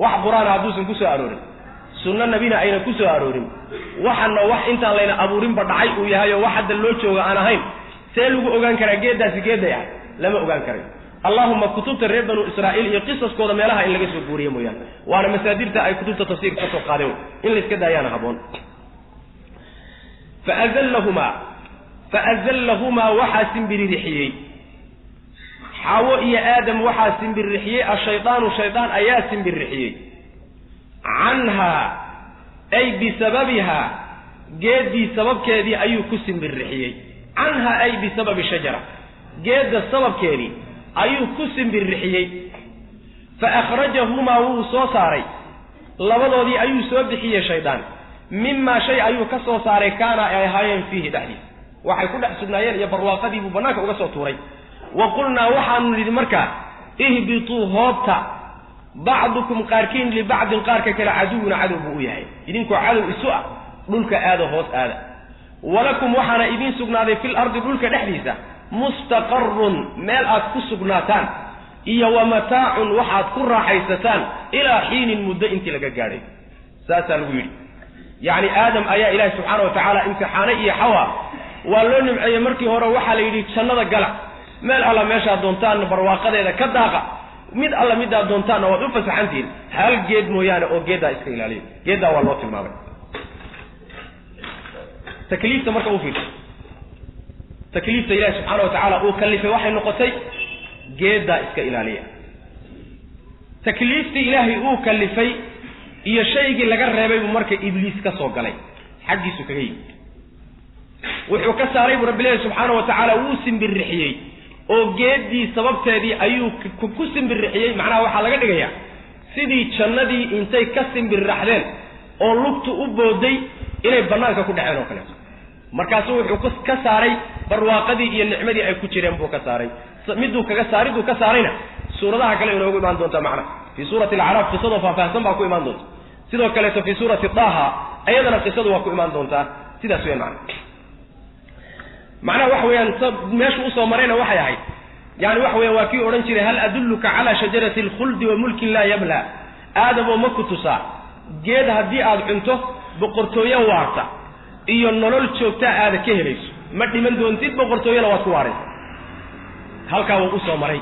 wax qur-aana hadduusan ku soo aroorin sunno nabina ayna ku soo aroorin waxana wax intaan layna abuurinba dhacay uu yahay oo wax hadda loo jooga aan ahayn see lagu ogaan karaa geeddaasi geedday ah lama ogaan karayo allahuma kutubta reer banu israa'iil iyo qisaskooda meelaha in laga soo guuriye mooyaane waana masaadirta ay kutubta tafsiirka ka soo qaadeen in la iska daayaana haboon faazallahumaa waxaa simbiririxiyey xaawo iyo aadam waxaa simbiririxiyey ashaydaanu shaydaan ayaa simbiririxiyey canhaa ay bisababihaa geeddii sababkeedii ayuu ku simbiririxiyey canhaa ay bisababi shajara geedda sababkeedii ayuu ku simbirrixiyey fa akhrajahumaa wuu soo saaray labadoodii ayuu soo bixiyey shaydaan mimaa shay ayuu ka soo saaray kaana ay ahaayeen fiihi dhexdiisa waxay ku dhex sugnaayeen iyo barwaaqadii buu bannaanka uga soo tuuray wa qulnaa waxaanu nidhi markaa ihbituu hoobta bacdukum qaarkiin libacdin qaarka kale caduwuna cadow buu u yahay idinkoo cadow isu ah dhulka aada hoos aada walakum waxaana idiin sugnaaday fil ardi dhulka dhexdiisa mustaqarun meel aad ku sugnaataan iyo wa mataacun waxaad ku raaxaysataan ilaa xiinin muddo intii laga gaadhay saasaa lagu yidhi yacni aadam ayaa ilaahi subxaana wa tacaala imtixaanay iyo xawa waa loo nimceeyey markii hore waxaa la yidhi jannada gala meel alla meeshaad doontaanna barwaaqadeeda ka daaqa mid alla midaad doontaanna waad u fasaxantihiin hal geed mooyaane oo geeddaa iska ilaaliyo geeddaa waa loo tilmaamay takliifta marka u fiirsa takliifta ilaahi subxaana wa tacaala uu kallifay waxay noqotay geeddaa iska ilaaliya takliiftii ilaahay uu kallifay iyo shaygii laga reebay buu marka ibliis ka soo galay xaggiisu kaga yimid wuxuu ka saaray buu rabbi ilaahi subxaana wa tacaala wuu simbirrixiyey oo geeddii sababteedii ayuu ku simbirrixiyey macnaha waxaa laga dhigayaa sidii jannadii intay ka simbirraxdeen oo lugtu u booday inay bannaanka ku dhaceen oo kaleeto markaasuu wuxuu ka saaray barwaaqadii iyo nicmadii ay ku jireen buu ka saaray miduu kaga saariduu ka saarayna suuradaha kale inoogu imaan doonta macna fi suurati al-a'raf qisadu faahfaahsan baa ku imaan doonta sidoo kale fi suurati Taha ayadana qisadu waa ku imaan doonta sidaas weeyaan macna waxa weeyaan meeshu u soo marayna waxay ahayd yani waxa weeyaan waa kii oran jiray hal adulluka ala shajarati al-khuld wa mulkin la yabla aadamo ma ku tusaa geed haddii aad cunto boqortooyo waarta iyo nolol joogta aad ka helayso ma dhiman doontid boqortooyada waad ku waaraysaa halka uu soo maray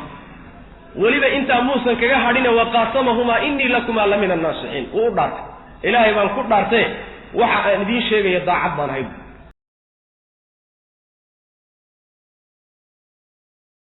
waliba inta muusan kaga hadhina waqasamahuma inni lakuma la min an-nasihin oo dhaartay ilaahay baan ku dhaartay waxa aan idin sheegay daacad baan ahay